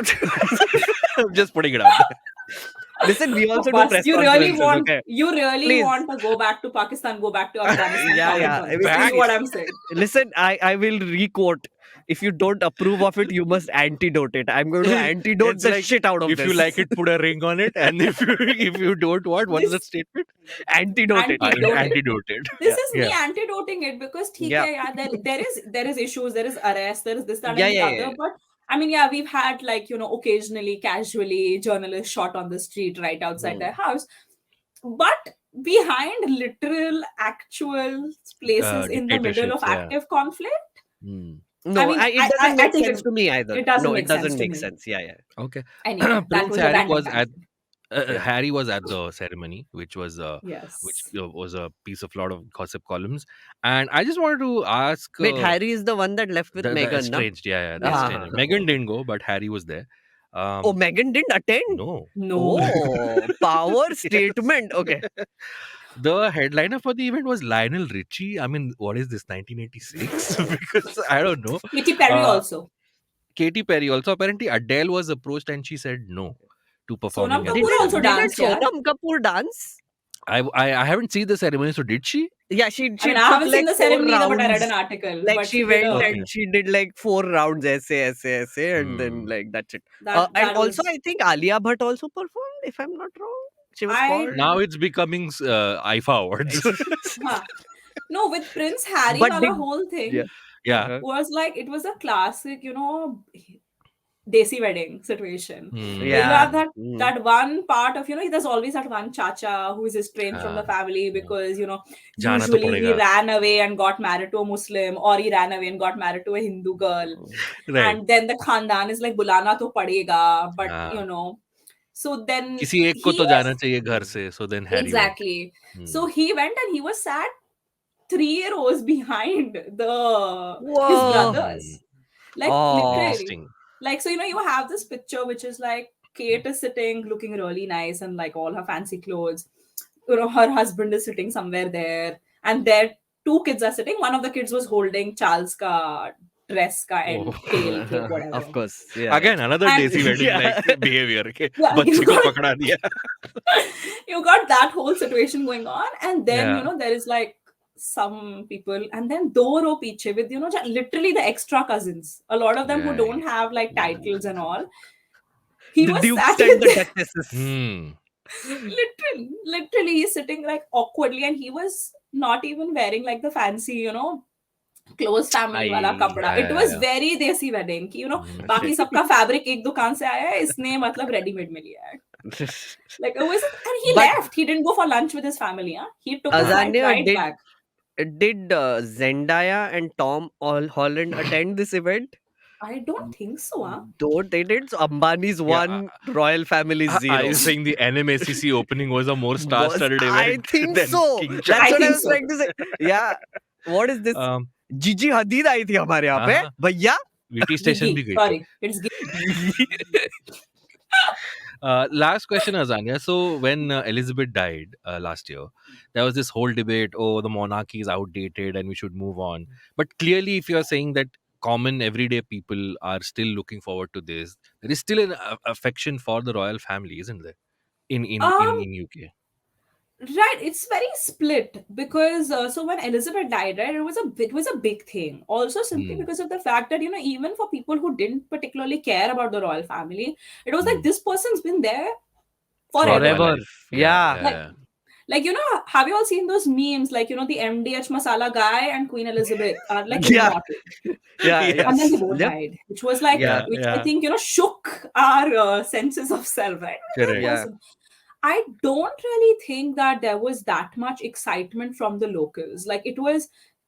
I'm just putting it out there. listen, we also do Abbas, press conferences. Okay, you really please. want to go back to Pakistan, go back to Afghanistan, comment Yeah. on I this. mean, This is Back. what I'm saying. listen, I will requote. If you don't approve of it, you must antidote it. I'm going to antidote It's the like, shit out of if you this. like it, put a ring on it, and if you don't, what is that This statement? Antidote it. antidote it. Antidote it. This is me Yeah. antidoting it, because theek Yeah. hai, yeah, there is issues, there is arrest, there is this, that, Yeah, and the yeah, yeah. other. But I mean, yeah, we've had, like, occasionally, casually, journalists shot on the street right outside their house. But behind literal, actual places in the middle of Dictatorships. Yeah. active conflict, Hmm. I No, mean, it doesn't I make think sense to me either. it doesn't No, it make sense doesn't to make me. sense. Yeah. Okay. Anyway, that Prince was a Harry random was at tangent. Yeah. Harry was at the ceremony, which was Yes. was a piece of lot of gossip columns, and I just wanted to ask Wait, Harry is the one that left with the Meghan, na? estranged, yeah, the Ah. estranged. Meghan didn't go, but Harry was there. Oh, Meghan didn't attend? No, No. Oh, power Yes. statement. Okay. The headliner for the event was Lionel Richie. I mean, what is this, 1986? Because I don't know. Katy Perry Uh, also. Katy Perry also. Apparently, Adele was approached and she said no to Sonam performing at Kapoor the also ceremony. danced, yeah. Sonam Kapoor dance? I haven't seen the ceremony, so did she? Yeah, I mean, she I took haven't seen like the 4 ceremony either, but I read rounds. an article. Like But she she did went a Okay. and she did like 4 rounds, aise, and then Hmm. like that's it. that And that also, was I think Alia Bhatt also performed, if I'm not wrong. She was I called. Now it's becoming IFA awards. huh. No, with Prince Harry But wala did whole thing yeah. Yeah. Uh-huh. was like, it was a classic, desi wedding situation. Hmm. Where you Yeah. have that one part of, there's always that one chacha who is estranged from the Ah, family because, Jana to usually he padega. ran away and got married to a Muslim, or he ran away and got married to a Hindu girl. Right. And then the khandan is like, bulana to padega, but हाँ. so then किसी एक को he तो was जाना चाहिए घर से. So then Harry went. exactly. Hmm. So he went and he was sat 3 rows behind his Whoa. brothers. Like Oh. literally. Interesting. Like, so you have this picture which is like Kate is sitting looking really nice and like all her fancy clothes. Her husband is sitting somewhere there, and their 2 kids are sitting. One of the kids was holding Charles ka dress ka and Oh. tail ke, whatever. Of course. Yeah. Again, another And- desi wedding Yeah. like behavior. Okay. Yeah, बच्चे you को got- पकड़ा दिया. You got that whole situation going on, and then Yeah. there is like some people, and then do row piche with literally the extra cousins. A lot of them who Right. don't have like titles and all. He The was dukes sat and the with duchesses. Hmm. literally he's sitting like awkwardly, and he was not even wearing like the fancy close family wala Aye. kapda. It Yeah, was yeah. very desi wedding ki, Hmm. बाकी सबका fabric एक दुकान से आया है, इसने मतलब ready-made में लिया है. Like, it was, and he But- left. He didn't go for lunch with his family. Huh? He took a flight Azania right did- back. Did Zendaya and Tom Holland attend this event? I don't think so. Huh? Though they did. So Ambani's Yeah, one, royal family zero. Are you saying the NMACC opening was a more star-studded event? I think than so. King That's Charles? I what I think was so. trying to say. Yeah. What is this? Gigi Hadid आई थी हमारे यहाँ पे हाँ. भैया. VT station Gigi. भी गई थी. Sorry, it's Gigi. Last question, Azania. So, when Elizabeth died last year, there was this whole debate. Oh, the monarchy is outdated and we should move on. But clearly, if you are saying that common everyday people are still looking forward to this, there is still an affection for the royal family, isn't there? Um, In UK. right, it's very split because so when Elizabeth died, right, it was a big thing. Also, simply Hmm. because of the fact that even for people who didn't particularly care about the royal family, it was like Hmm. this person's been there Throughout my forever. Forever. life. Yeah, Yeah. Like, yeah, have you all seen those memes? Like, the MDH masala guy and Queen Elizabeth are like Yeah. immortal. Yeah. yeah. And then they Yes. both Yep. died, which was like, Yeah. Yeah, which I yeah. think, shook our senses of self, right? They're Correct. Yeah. person. I don't really think that there was that much excitement from the locals. Like, it was,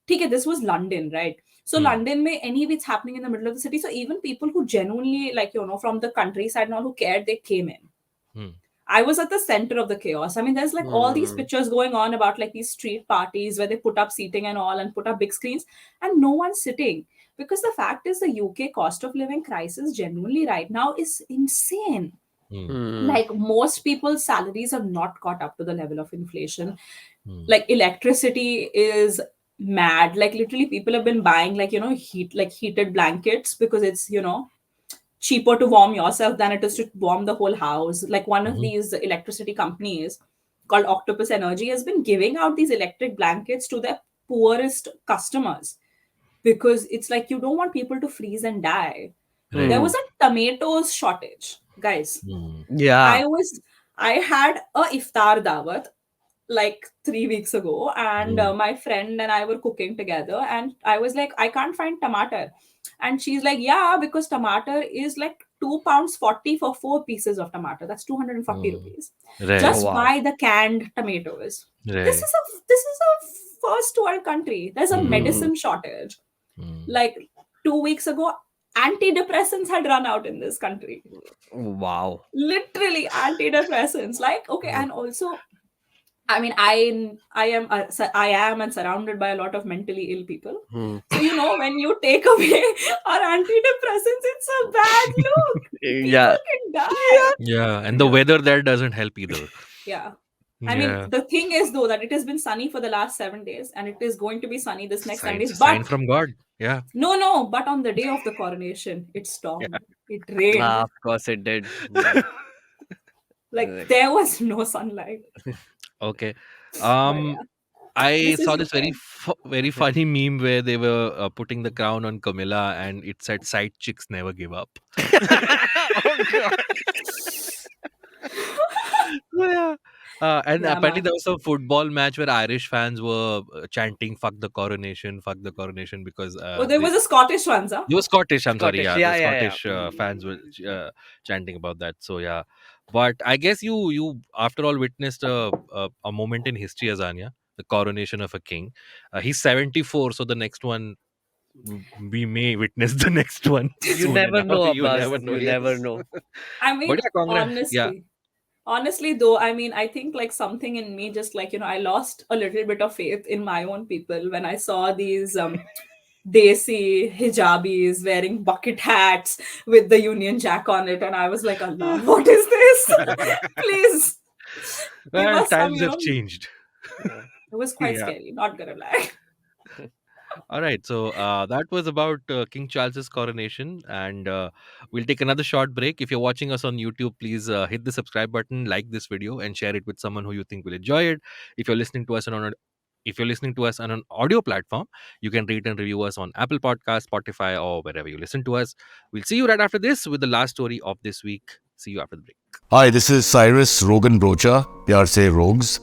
okay, this was London, right? So Hmm. London may anyway it's happening in the middle of the city. So even people who genuinely like, from the countryside and all who cared, they came in. Hmm. I was at the center of the chaos. I mean, there's like all these Hmm. pictures going on about like these street parties where they put up seating and all and put up big screens and no one's sitting. Because the fact is, the UK cost of living crisis genuinely right now is insane. Hmm. Hmm. Like, most people's salaries have not caught up to the level of inflation. Hmm. Like, electricity is mad. Like, literally, people have been buying like, heated blankets because it's, cheaper to warm yourself than it is to warm the whole house. Like, one of Mhm. these electricity companies called Octopus Energy has been giving out these electric blankets to their poorest customers because it's like you don't want people to freeze and die. Right. There Hmm. was a tomatoes shortage, guys. Hmm. Yeah. I had a iftar dawat like 3 weeks ago, and Hmm. my friend and I were cooking together, and I was like, I can't find tomato, and she's like, yeah, because tomato is like £2 40 for 4 pieces of tomato. That's 240 Hmm. rupees. Oh, Right. Just wow. buy the canned tomatoes. This Right. is a first world country. There's a Hmm. Hmm. medicine shortage. Hmm. Like 2 weeks ago, antidepressants had run out in this country. Wow. Literally antidepressants. Like, okay, Hmm. and also, I mean, I am and surrounded by a lot of mentally ill people. Hmm. So when you take away our antidepressants, it's a bad look. People Yeah. can die. Yeah, and the Yeah. weather there doesn't help either. Yeah. I mean, Yeah, the thing is though that it has been sunny for the last 7 days, and it is going to be sunny this next 7 days. sign But from God. Yeah, no, but on the day of the coronation, it yeah. stormed. It rained. Of course it did. Hmm. Like, there was no sunlight. Okay. But Um, yeah, I this is saw this UK. very funny meme where they were putting the crown on Camilla, and it said "Side chicks never give up." Oh god. Yeah. And Yeah, apparently there man. was a football match where Irish fans were chanting fuck the coronation," because Oh, there was a Scottish one, sir. they were Scottish. I'm sorry, Scottish. yeah, the Yeah, yeah, yeah. Scottish Hmm. fans were chanting about that. So yeah, but I guess you after all witnessed a moment in history, Azania, the coronation of a king. He's 74, so the next one we may witness the next one You soon never enough. know, You Abbas. never know. You never Yes, know. I but mean, yeah, congrats. Yeah. honestly, though, I mean, I think like something in me just like, I lost a little bit of faith in my own people when I saw these desi hijabis wearing bucket hats with the Union Jack on it. And I was like, Allah, what is this? Please give Well, us some, times have changed. Yeah. it was quite Yeah. scary, not gonna lie. All right, so that was about King Charles's coronation, and we'll take another short break. If you're watching us on YouTube, please hit the subscribe button, like this video, and share it with someone who you think will enjoy it. If you're listening to us if you're listening to us on an audio platform, you can rate and review us on Apple Podcasts, Spotify, or wherever you listen to us. We'll see you right after this with the last story of this week. See you after the break. Hi, this is Cyrus Rogan Brocha, pyar se Rogues.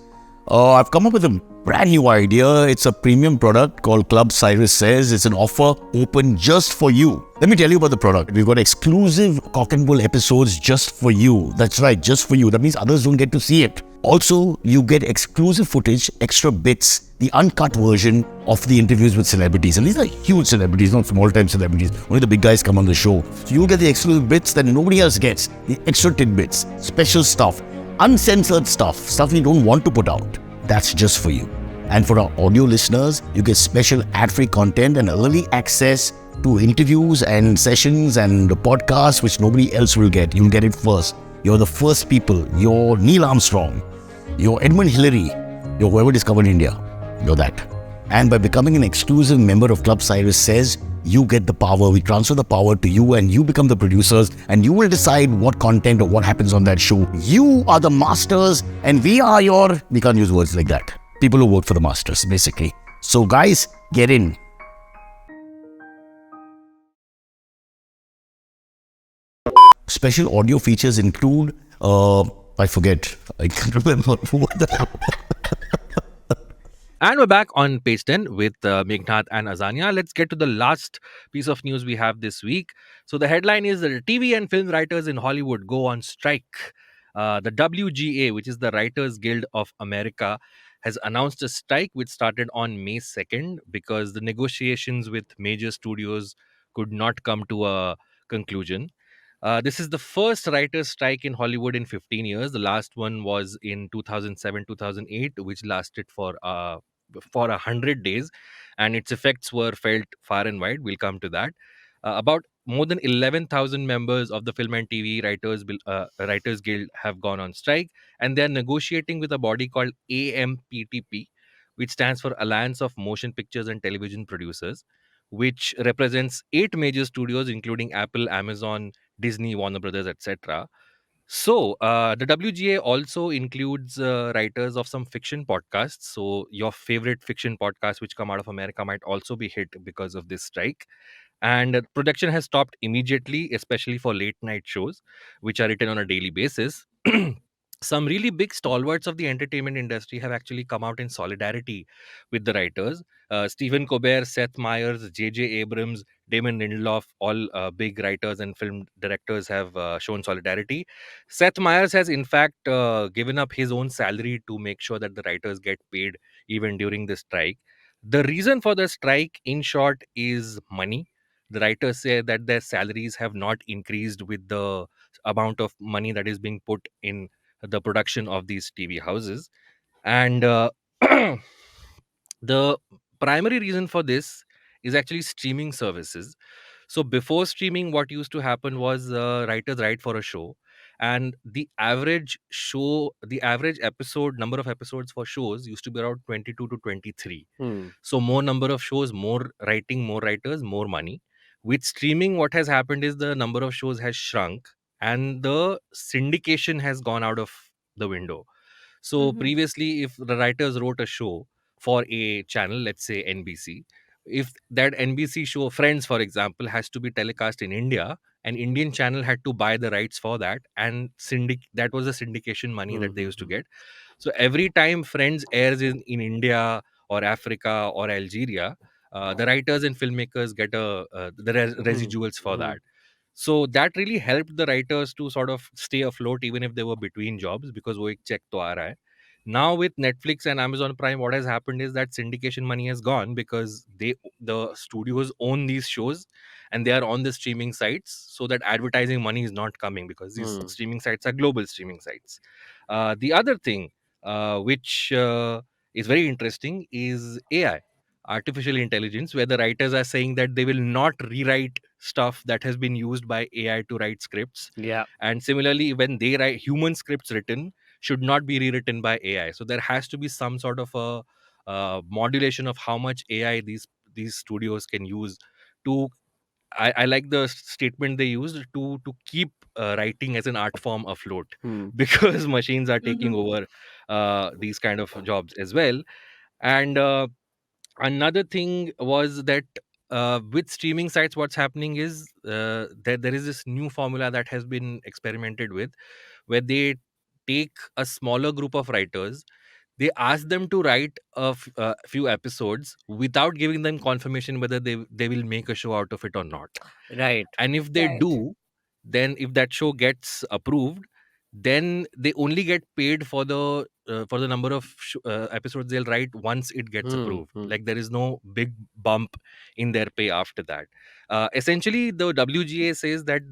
I've come up with a brand new idea. It's a premium product called Club Cyrus Says. It's an offer open just for you. Let me tell you about the product. We've got exclusive Cock and Bull episodes just for you. That's right, just for you. That means others don't get to see it. Also, you get exclusive footage, extra bits, the uncut version of the interviews with celebrities. And these are huge celebrities, not small-time celebrities. Only the big guys come on the show. So you'll get the exclusive bits that nobody else gets. The extra tidbits, special stuff, uncensored stuff you don't want to put out. That's just for you. And for our audio listeners, you get special ad-free content and early access to interviews and sessions and podcasts which nobody else will get. You'll get it first. You're the first people. You're Neil Armstrong. You're Edmund Hillary. You're whoever discovered India. You're that. And by becoming an exclusive member of Club Cyrus Says, you get the power. We transfer the power to you and you become the producers and you will decide what content or what happens on that show. You are the masters and we can't use words like that. People who work for the masters, basically. So guys, get in. Special audio features include, I forget. I can't remember what the... And we're back on page 10 with Meghnad and Azania. Let's get to the last piece of news we have this week. So, the headline is that TV and film writers in Hollywood go on strike. The WGA, which is the Writers Guild of America, has announced a strike which started on May 2nd because the negotiations with major studios could not come to a conclusion. This is the first writers' strike in Hollywood in 15 years. The last one was in 2007 2008, which lasted for 100 days, and its effects were felt far and wide. We'll come to that. About more than 11,000 members of the Film and TV Writers Guild have gone on strike, and they are negotiating with a body called AMPTP, which stands for Alliance of Motion Pictures and Television Producers, which represents 8 major studios, including Apple, Amazon, Disney, Warner Brothers, etc. So, the WGA also includes writers of some fiction podcasts. So, your favorite fiction podcasts, which come out of America, might also be hit because of this strike. And production has stopped immediately, especially for late night shows, which are written on a daily basis. Some really big stalwarts of the entertainment industry have actually come out in solidarity with the writers. Stephen Colbert, Seth Meyers, J.J. Abrams, Damon Lindelof, all big writers and film directors have shown solidarity. Seth Meyers has, in fact, given up his own salary to make sure that the writers get paid even during the strike. The reason for the strike, in short, is money. The writers say that their salaries have not increased with the amount of money that is being put in the production of these TV houses. And the primary reason for this is actually streaming services. So before streaming, what used to happen was writers write for a show, and the average episode number of episodes for shows used to be around 22 to 23. Hmm. So more number of shows, more writing, more writers, more money. With streaming, what has happened is the number of shows has shrunk and the syndication has gone out of the window. So Mm-hmm. previously, if the writers wrote a show for a channel, let's say NBC, if that NBC show, Friends, for example, has to be telecast in India, an Indian channel had to buy the rights for that, and that was the syndication money that they used to Mm-hmm. get. So every time Friends airs in India or Africa or Algeria, the writers and filmmakers get residuals for Hmm. that. So that really helped the writers to sort of stay afloat even if they were between jobs, because wo ek check to aa raha hai. Now with Netflix and Amazon Prime, what has happened is that syndication money has gone because the studios own these shows and they are on the streaming sites, so that advertising money is not coming because these Hmm. streaming sites are global streaming sites. The other thing, which is very interesting, is AI, artificial intelligence, where the writers are saying that they will not rewrite stuff that has been used by AI to write scripts. Yeah. And similarly, when they write human scripts written, should not be rewritten by AI. So there has to be some sort of a modulation of how much AI these studios can use to. I like the statement they used to keep writing as an art form afloat, Hmm. because machines are taking Mm-hmm. over these kind of jobs as well. And another thing was that with streaming sites, what's happening is that there is this new formula that has been experimented with, where they take a smaller group of writers, they ask them to write a few episodes without giving them confirmation whether they will make a show out of it or not. Right. And if they Right. do, then if that show gets approved, then they only get paid for the number of episodes they'll write once it gets Hmm. approved. Hmm. Like there is no big bump in their pay after that. Essentially, the WGA says that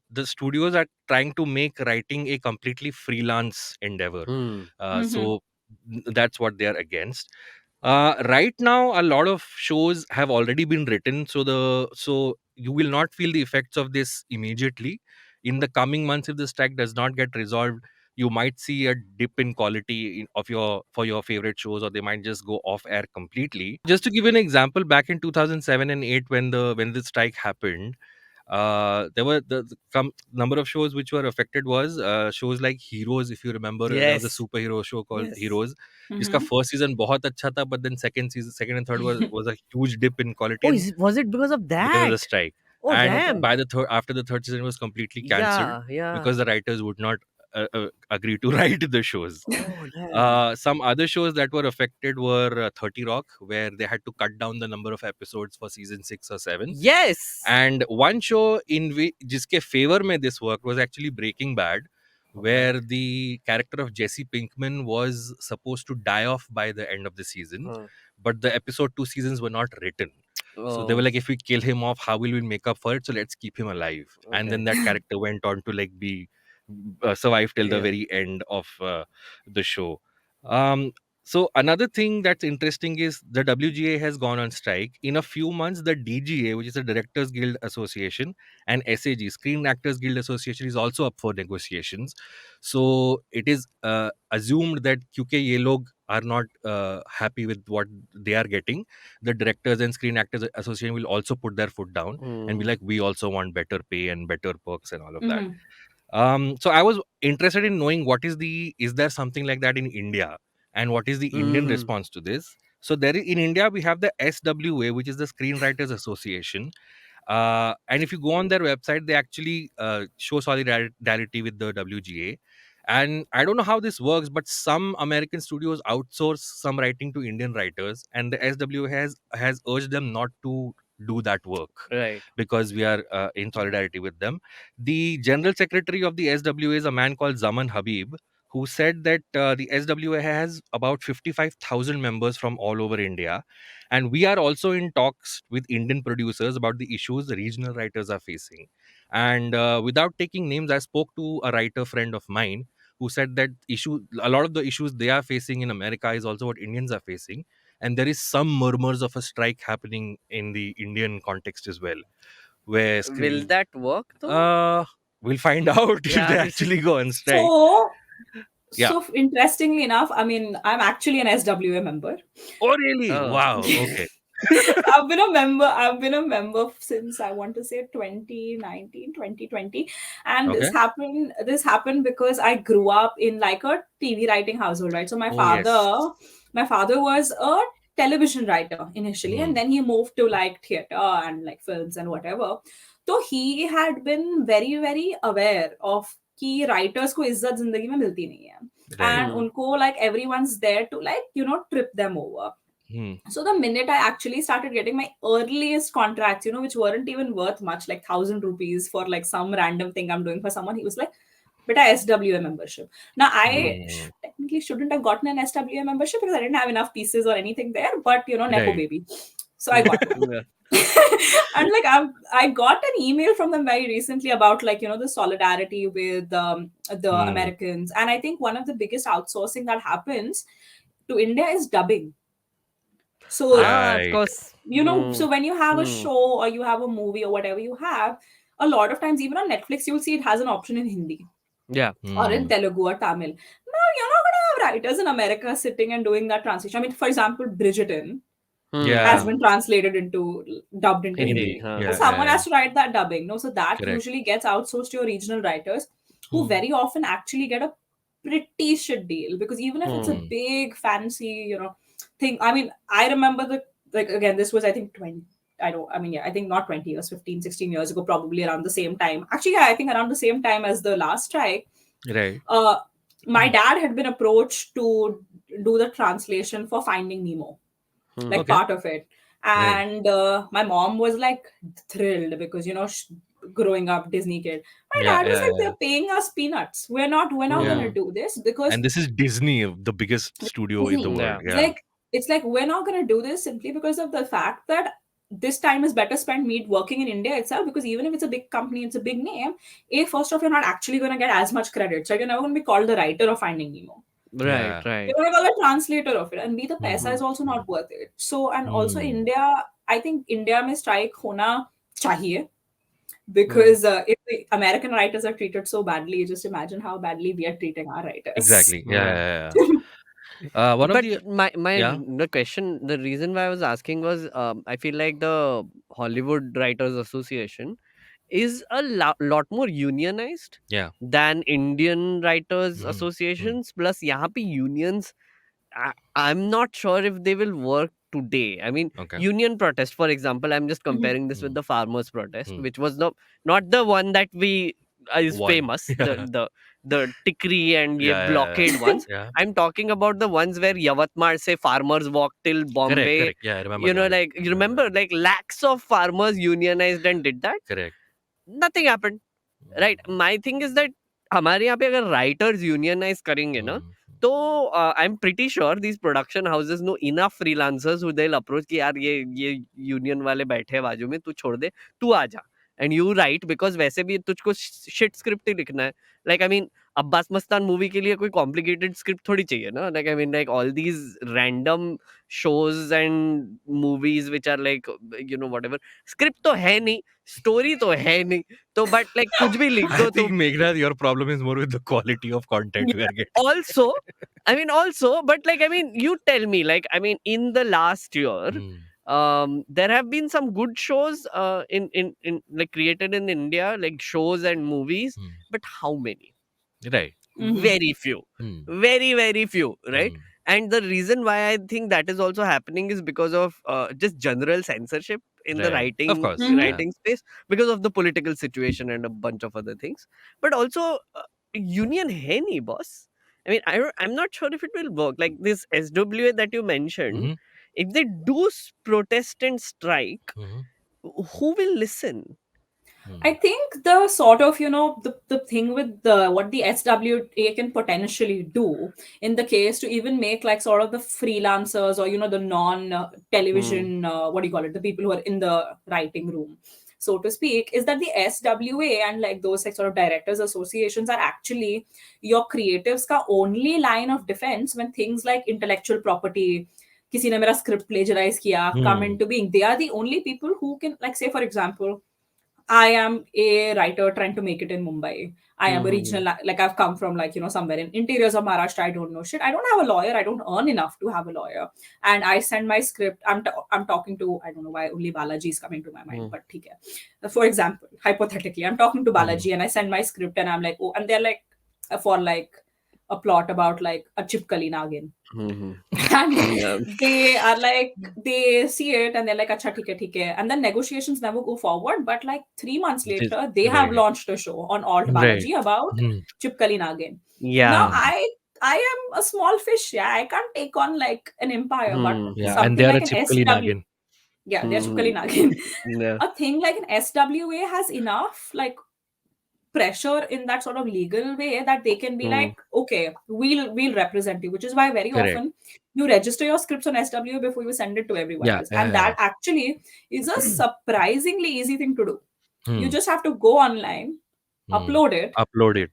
the studios are trying to make writing a completely freelance endeavor. Hmm. Mm-hmm. So that's what they are against. Right now, a lot of shows have already been written, so you will not feel the effects of this immediately, in the coming months, if the strike does not get resolved, you might see a dip in quality of your for your favorite shows, or they might just go off air completely. Just to give you an example, back in 2007 and 8, when the strike happened, there were the number of shows which were affected was shows like Heroes. If you remember, there was a Yes. superhero show called Yes. Heroes, जिसका Mhm. first season बहुत अच्छा था, but then second and third was a huge dip in quality, Oh, and was it because of because of that? the strike. Oh, And Okay. damn. by the third, after the third season was completely cancelled Yeah, yeah. because the writers would not agree to write the shows. Oh, damn. Some other shows that were affected were 30 Rock, where they had to cut down the number of episodes for season 6 or 7. Yes. And one show in which jiske favor mein this worked was actually Breaking Bad, Okay. where the character of Jesse Pinkman was supposed to die off by the end of the season, Huh. but the episode 2 seasons were not written. So they were Oh, like, if we kill him off, how will we make up for it? So let's keep him alive. And then okay. that character went on to like be survive till the Yeah. very end of the show. Um, so another thing that's interesting is the WGA has gone on strike. In a few months, the DGA, which is the Directors Guild Association, and SAG, Screen Actors Guild Association, is also up for negotiations. So it is assumed that क्योंकि ये लोग are not happy with what they are getting, the Directors and Screen Actors Association will also put their foot down and be Hmm. like, we also want better pay and better perks and all of that. Mhm. So I was interested in knowing is there something like that in India, and what is the Indian Mm. response to this? So there is, in India we have the SWA, which is the Screenwriters Association, and if you go on their website, they actually show solidarity with the WGA. And I don't know how this works, but some American studios outsource some writing to Indian writers, and the SWA has urged them not to do that work Right. because we are in solidarity with them. The general secretary of the SWA is a man called Zaman Habib, who said that the SWA has about 55,000 members from all over India, and we are also in talks with Indian producers about the issues the regional writers are facing. And without taking names, I spoke to a writer friend of mine who said that a lot of the issues they are facing in America is also what Indians are facing, and there is some murmurs of a strike happening in the Indian context as well, where Will screen that work though? uh we'll find out if they Yeah. actually go on strike. So, Yeah. interestingly enough, I mean, I'm actually an SWA member. Oh really? Oh. Wow. Okay. I've been a member since I want to say 2019, 2020. And Okay. this happened because I grew up in like a TV writing household, right? So Oh yes. my father was a television writer initially, and Hmm. then he moved to like theater and like films and whatever. So he had been very, very aware of कि writers को इज्जत जिंदगी में मिलती नहीं है, Right. and Hmm. उनको like everyone's there to like trip them over. Hmm. So the minute I actually started getting my earliest contracts, which weren't even worth much, like 1,000 rupees for like some random thing I'm doing for someone, he was like, "But I SWA membership." Now I Hmm. technically shouldn't have gotten an SWA membership because I didn't have enough pieces or anything there, but nepo Right. baby, so I got one. Yeah. And like I got an email from them very recently about like the solidarity with the Hmm. Americans, and I think one of the biggest outsourcing that happens to India is dubbing. So Of Right. course. so when you have a Hmm. show or you have a movie or whatever you have, a lot of times even on Netflix you'll see it has an option in Hindi Yeah. or in Hmm. Telugu or Tamil. Now you're not going to have writers in America sitting and doing that translation. I mean, for example, Bridgerton Hmm. has Yeah. been translated into dubbed into Hindi. Hindi. Hindi. Huh. So Yeah. someone Yeah. has to write that dubbing. No, so that Correct. usually gets outsourced to your regional writers, who Hmm. very often actually get a pretty shit deal, because even if it's a Hmm. big fancy thing. I mean, I remember like again, this was I think 20. I think not 20 years, 15, 16 years ago, probably around the same time. Actually, yeah, I think around the same time as the last strike. Right. My dad had been approached to do the translation for Finding Nemo, Hmm. like Okay. part of it. Right. And my mom was like thrilled because growing up Disney kid. My Yeah. dad was Yeah. like, Yeah. they're paying us peanuts. We're not Hmm. gonna do this because And this is Disney, the biggest studio in the Disney. world. Yeah. Yeah. It's like we're not gonna do this simply because of the fact that this time is better spent me working in India itself, because even if it's a big company, it's a big name. First off, you're not actually gonna get as much credit. So you're never gonna be called the writer of Finding Nemo. Right. Yeah. Right. You're gonna call the translator of it, and B, the paisa Hmm. is also not worth it. So, and also Hmm. India, I think India में strike होना चाहिए, Because if the American writers are treated so badly, just imagine how badly we are treating our writers. Exactly. Yeah, Hmm. yeah, one of But the my yeah, the question, the reason why I was asking was, I feel like the Hollywood Writers Association is a lot more unionized yeah. than Indian Writers Mhm, mm, Associations. Plus, यहाँ पे unions, I'm not sure if they will work today. I mean, okay. union protest, for example, I'm just Mhm. comparing this with Mm, the farmers' protest, mm. which was not the one that we is One. famous, Yeah, the Tikri and ye yeah, blockade ones. yeah. I'm talking about the ones where Yavatmal say farmers walk till Correct, Bombay. correct. Yeah, I remember You know, that. like you Remember that. remember, like lakhs of farmers unionized and did that. Correct. Nothing happened. Right my thing is that हमारे यहाँ पे अगर writers unionise करेंगे ना Mm, तो I am pretty sure these production houses know enough freelancers who they will approach कि यार ये यूनियन वाले बैठे हैं बाजू में तू छोड़ दे तू आ जा एंड यू राइट बिकॉज वैसे भी तुझको शिट स्क्रिप्ट ही लिखना है like I mean Abbas Mastan movie के लिए कोई कॉम्प्लिकेटेड स्क्रिप्ट थोड़ी चाहिए ना like I mean like all these random shows and movies which are like you know whatever script तो है नहीं स्टोरी तो है नहीं तो बट लाइक कुछ भी लिख I दो तो think Meghnad, your problem is more with the quality of content we are getting. also but like I mean you tell me like I mean in the last year Mm, there have been some good shows in like created in India like shows and movies mm. but how many Right. Mhm. very few Mm, very few right mm. and the reason why I think that is also happening is because of just general censorship in the Right. Of course. Yeah. writing space because of the political situation and a bunch of other things but also union hai nahi boss I mean I'm not sure if it will work like this SWA that you mentioned Mm-hmm. if they do protest and strike Mm-hmm. who will listen. I think the sort of, the thing with the what the SWA can potentially do in the case to even make like sort of the freelancers or, the non Hmm. television, what do you call it, the people who are in the writing room, so to speak, is that the SWA and like those like sort of directors associations are actually your creatives ka only line of defense when things like intellectual property, किसी ने मेरा script plagiarize किया, come Mm, into being. They are the only people who can, like, say for example, I am a writer trying to make it in Mumbai. I am a Hmm. regional, like I've come from like, somewhere in interiors of Maharashtra. I don't know shit. I don't have a lawyer. I don't earn enough to have a lawyer. And I send my script. I'm talking to, I don't know why only Balaji is coming to my mind, Hmm. but okay. For example, hypothetically, I'm talking to mm. Balaji and I send my script and I'm like, oh, and they're like, for like a plot about like a Chipkali Nagin. Hmm. And Yeah. they are like, they see it and they're like, acha, theek hai. And then negotiations never go forward. But like 3 months Just later, they have right. launched a show on Alt Right. Balaji about Mm, Chipkali Nagin. Now, Yeah. I am a small fish. Yeah, I can't take on like an empire, but Hmm. yeah. And they something are a like an Chipkali SW, Nagin. yeah, they're Hmm. Chipkali Nagin. Yeah. A thing like an SWA has enough like pressure in that sort of legal way that they can be Hmm. like, okay, we'll represent you, which is why very Correct. often you register your scripts on SWA before you send it to everyone Yeah. else, Yeah. and Yeah. that actually is a surprisingly easy thing to do. You Mm, just have to go online, mm. upload it, Upload it.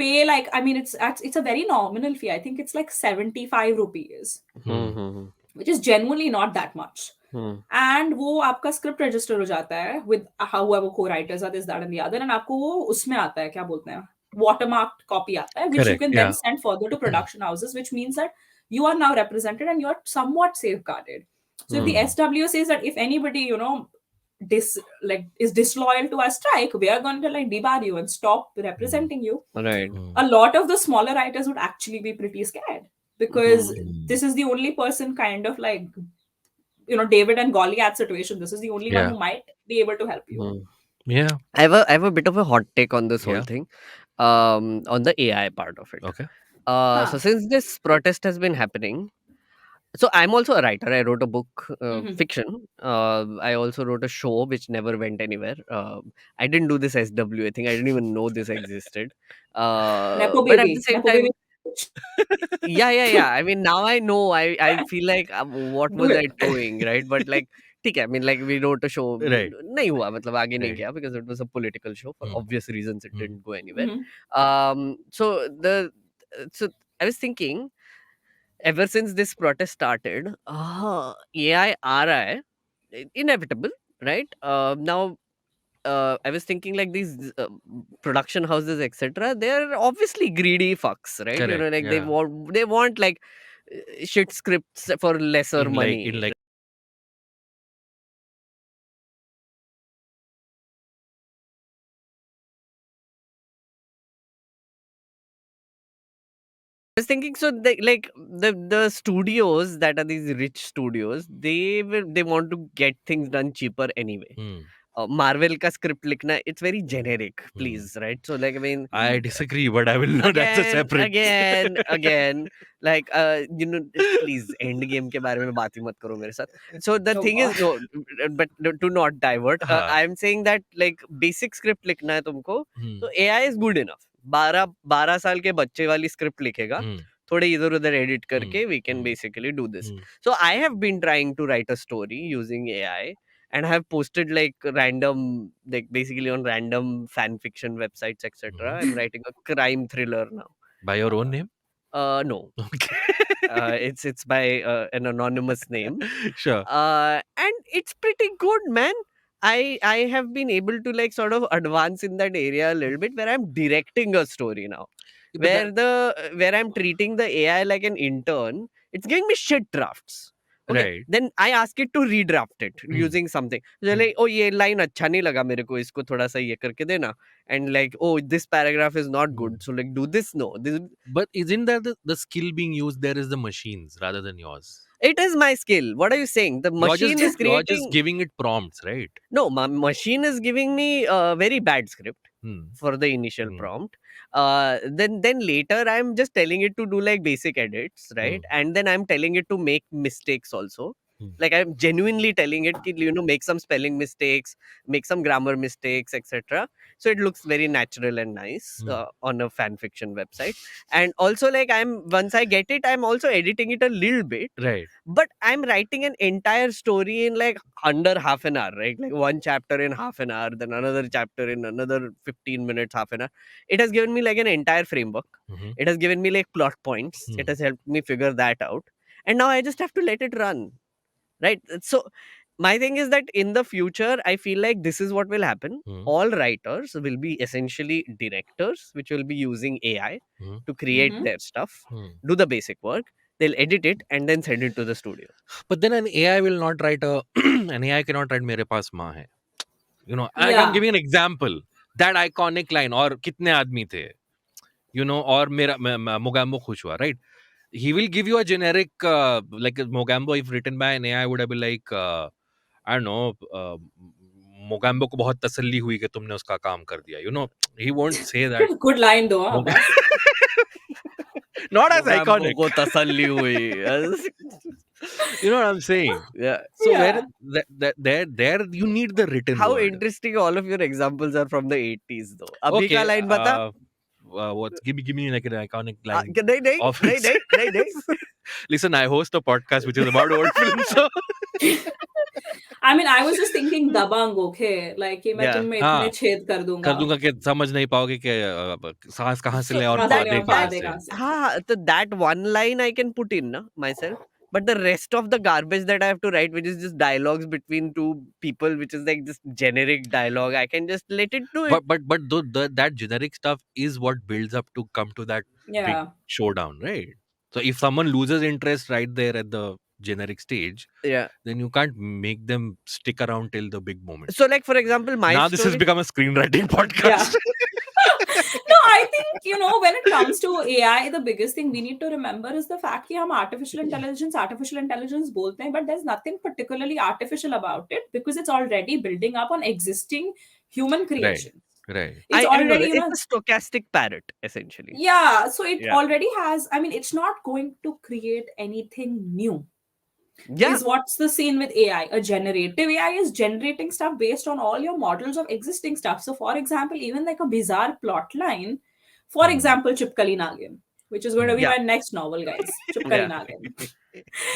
pay like, I mean, it's a very nominal fee. I think it's like 75 rupees, Hmm. Mm, Hmm. which is genuinely not that much. Hmm. And वो आपका script register हो जाता है with however co-writers are this that and the other, and आपको वो उसमें आता है, क्या बोलते हैं, watermarked copy आता है, which you correct. can then Yeah. send further to production houses, which means that you are now represented and you're somewhat safeguarded. So if the Mm, SW says that if anybody, dis like is disloyal to our strike, we are going to like debar you and stop mm, representing you, Right. mm, a lot of the smaller writers would actually be pretty scared, because Hmm. mm. this is the only person kind of like, David and Goliath situation. This is the only one Yeah. who might be able to help you. Hmm. Yeah. I have a bit of a hot take on this whole Yeah. thing, on the AI part of it. Okay. So Huh. since this protest has been happening, so I'm also a writer. I wrote a book, Mhm. fiction. I also wrote a show which never went anywhere. I didn't do this SWA thing. I didn't even know this existed. Nepo But at baby. the same Nepo baby. time, yeah. I mean, now I know. I feel like what Do was I it. doing, right? But like, ठीक है. I mean, like we wrote a show. Right. नहीं हुआ मतलब आगे नहीं Right. गया because it was a political show for Mm, obvious reasons. It mm, didn't go anywhere. Mhm. So so I was thinking ever since this protest started, AI आ रहा है, inevitable, right? Now I was thinking like these production houses, etc. They're obviously greedy fucks, right? Correct. Like Yeah. they want like shit scripts for lesser In money. like I was thinking, so like the studios that are these rich studios, they want to get things done cheaper anyway. hmm, Marvel का script लिखना, it's very generic, hmm. please, right? So like I mean, I disagree, but I will know that's a again, separate. again, again, like please end game के बारे में बात ही मत करो मेरे साथ. So the Oh thing is, god. no, but to not divert, हाँ. I'm saying that like basic script लिखना है तुमको, Hmm, तो AI is good enough. 12 साल के बच्चे वाली स्क्रिप्ट लिखेगा, hmm, थोड़े इधर उधर एडिट hmm, करके we can hmm, basically do this. hmm, So I have been trying to write a story using AI, and I have posted like random, like basically on random fan fiction websites, etc. hmm. I'm writing a crime thriller now. By your own name? No, Okay. it's by an anonymous name, Sure. and it's pretty good, man. I have been able to like sort of advance in that area a little bit, where I'm directing a story now, But that, where I'm treating the AI like an intern. It's giving me shit drafts. Okay, right. then I ask it to redraft it Hmm, using something. So hmm, like, oh ये line अच्छा नहीं लगा मेरे को, इसको थोड़ा सा ये करके देना. And like, oh this paragraph is not hmm. good, so like do this. No, this, But isn't that the skill being used there is the machines rather than yours? it is my skill. What are you saying? The machine is You're just creating. giving it prompts, right? No, my machine is giving me a very bad script Hmm, for the initial hmm, prompt. Then later I'm just telling it to do like basic edits, hmm, right? And then I'm telling it to make mistakes also. hmm, Like I'm genuinely telling it, ki, make some spelling mistakes, make some grammar mistakes, etc. So it looks very natural and nice hmm. on a fan fiction website. And also like I'm once I get it, I'm also editing it a little bit, Right. but I'm writing an entire story in like under half an hour, right? Like one chapter in half an hour, then another chapter in another 15 minutes, half an hour. It has given me like an entire framework. Hmm, It has given me like plot points. hmm, It has helped me figure that out. And now I just have to let it run, right? So my thing is that in the future, I feel like this is what will happen. hmm, All writers will be essentially directors, which will be using AI hmm, to create Mm-hmm. their stuff, hmm. do the basic work. They'll edit it and then send it to the studio. But then an AI will not write a an AI cannot write मेरे पास माँ है. You know, like I'm Yeah. giving an example. That iconic line और कितने आदमी थे. You know, और मेरा मोगैम्बो खुश हुआ, right? He will give you a generic like Mogambo if written by an AI would have been like I don't know Mogambo को बहुत तसल्ली हुई कि तुमने उसका काम कर दिया. You know, he won't say that. Good line though, huh, Mog- Abbas. Not as Mogambo iconic. को तसल्ली हुई. You know what I'm saying? Yeah. So where Yeah. there you need the written How word. interesting all of your examples are from the 80s though. अभी का Okay. line बता. What? Give me like an iconic line नहीं नहीं of नहीं नहीं नहीं नहीं. Listen, I host a podcast which is about old films. So I mean, I was just thinking dabang, okay? Like कि मैं Yeah. तुम में इतने हाँ छेद कर दूंगा. कर दूंगा कि समझ नहीं पाओगे कि सांस कहाँ से So ले और कहाँ से that ले दे और कहाँ बादे से. कहाँ से? हाँ, so that one line I can put in na, myself. But the rest of the garbage that I have to write, which is just dialogues between two people, which is like just generic dialogue, I can just let it do it. But that generic stuff is what builds up to come to that big Yeah. showdown, right? So if someone loses interest right there at the generic stage, Yeah. then you can't make them stick around till the big moment. So like for example, my Now this has story. become a screenwriting Yeah. podcast. No, I think, when it comes to AI, the biggest thing we need to remember is the fact that हम artificial intelligence बोलते हैं, but there's nothing particularly artificial about it because it's already building up on existing human Right, creations. right. It's I know already, that it's a stochastic parrot essentially. yeah, so it Yeah. already has, I mean, it's not going to create anything new. Yeah. Is what's the scene with AI. A generative AI is generating stuff based on all your models of existing stuff. So, for example, even like a bizarre plot line, for Hmm. example, Chipkali Nagin, which is going to be Yeah. my next novel, guys. Chipkali Nagin.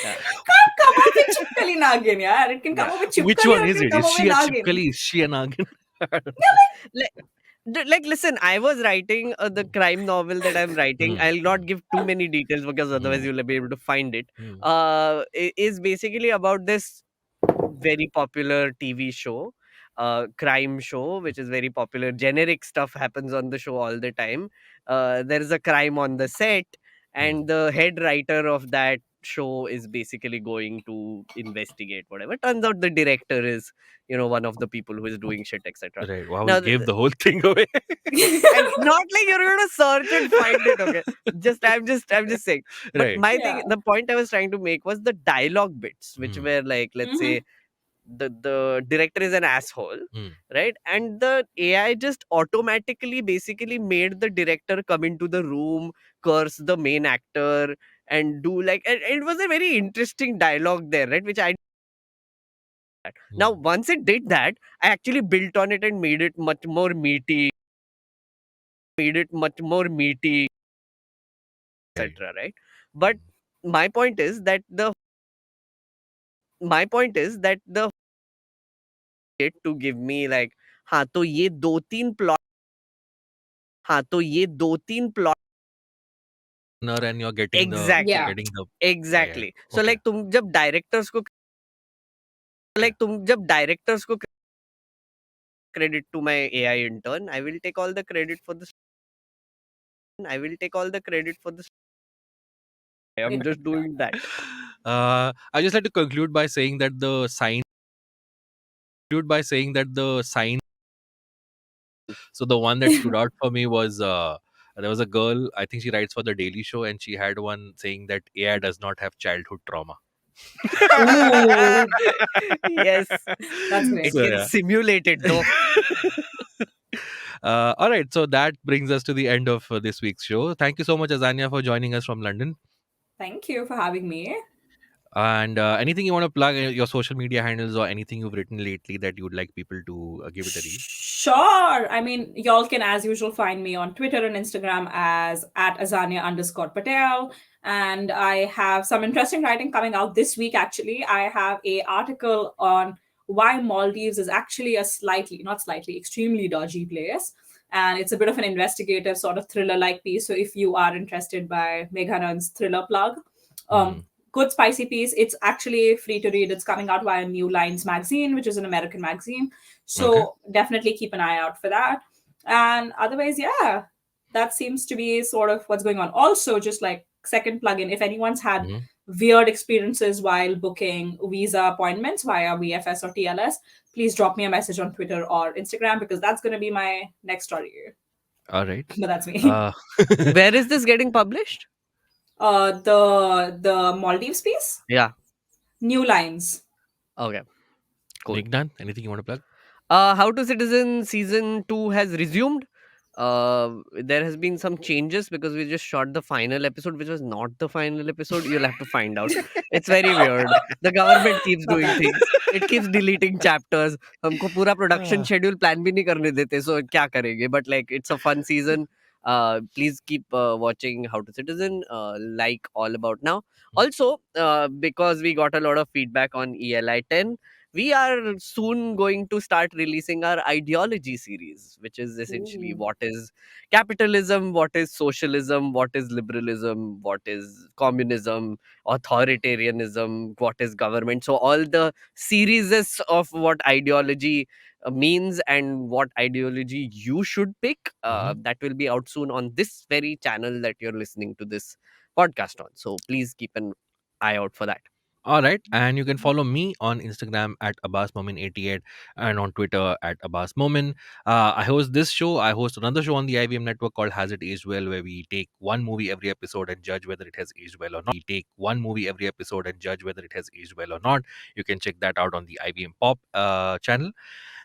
Yeah. It can't come up with Chipkali Nagin, yeah. It can come Yeah. up with Chipkali Which or one it is can it? come Is up she with a Nagin. Chipkali? Is she a Nagin? Like listen, I was writing the crime novel that I'm writing. Hmm, I'll not give too many details because otherwise hmm, you'll be able to find it. hmm, Is basically about this very popular TV show crime show, which is very popular. Generic stuff happens on the show all the time. There is a crime on the set, and the head writer of that show is basically going to investigate whatever. Turns out the director is, one of the people who is doing shit, etc. Right. Wow, Now, we gave the whole thing away. and not like you're gonna search and find it, okay? I'm just saying. But Right. my thing, Yeah. the point I was trying to make was the dialogue bits, which Hmm. were like, let's Mm-hmm. say the director is an asshole, Hmm. right? And the AI just automatically basically made the director come into the room, curse the main actor, and do like, and it was a very interesting dialogue there, right? Which I now, Hmm. once it did that, I actually built on it and made it much more meaty, Right. etc. Right? But my point is that the it to give me like, हाँ तो ये दो तीन plot And you're getting the exactly Yeah. getting the AI. exactly. So Okay. like Yeah. तुम जब directors को credit to my AI intern, I will take all the credit for this. I will take all the credit for this. I'm just doing that. I just like to conclude by saying that the sign. So the one that stood out for me was there was a girl. I think she writes for the Daily Show, and she had one saying that AI does not have childhood trauma. Ooh, Yes, that's it great. So can yeah. simulate it though. All right, so that brings us to the end of this week's show. Thank you so much, Azania, for joining us from London. Thank you for having me. And anything you want to plug, your social media handles or anything you've written lately that you would like people to give it a read? Sure. I mean, y'all can, as usual, find me on Twitter and Instagram as at Azania_Patel. And I have some interesting writing coming out this week, actually. I have a article on why Maldives is actually a slightly, not slightly, extremely dodgy place. And it's a bit of an investigative sort of thriller-like piece. So if you are interested by Meghnad's thriller plug, Hmm. good spicy piece. It's actually free to read. It's coming out via New Lines magazine, which is an American magazine. Okay. So definitely keep an eye out for that. And otherwise, yeah, that seems to be sort of what's going on. Also, just like second plugin, if anyone's had Hmm. weird experiences while booking visa appointments via VFS or TLS, please drop me a message on Twitter or Instagram because that's going to be my next story. All right. But that's me. Uh, Where is this getting published? The Maldives piece, Yeah. New Lines. Okay. Cool. Meghnad, anything you want to plug? How to Citizen season 2 has resumed. There has been some changes because we just shot the final episode, which was not the final episode. You'll have to find out. It's very weird. The government keeps doing Okay. things. It keeps deleting chapters. हमको पूरा production schedule plan भी नहीं करने देते. So क्या करेंगे? But like it's a fun season. Please keep watching How to Citizen. Like All About Now. Also, because we got a lot of feedback on ELI 10, we are soon going to start releasing our ideology series, which is essentially Ooh. what is capitalism, what is socialism, what is liberalism, what is communism, authoritarianism, what is government. So all the series of what ideology means and what ideology you should pick, Mhm. that will be out soon on this very channel that you're listening to this podcast on. So please keep an eye out for that. All right. And you can follow me on Instagram at AbbasMomin88 and on Twitter at AbbasMomin. I host this show. I host another show on the IVM network called Has It Aged Well, where we take one movie every episode and judge whether it has aged well or not. You can check that out on the IVM Pop channel.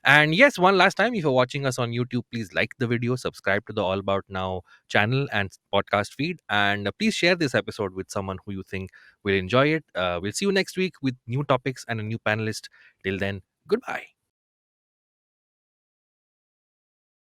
And yes, one last time, if you're watching us on YouTube, please like the video, subscribe to the All About Now channel and podcast feed, and please share this episode with someone who you think will enjoy it. We'll see you next week with new topics and a new panelist. Till then, goodbye.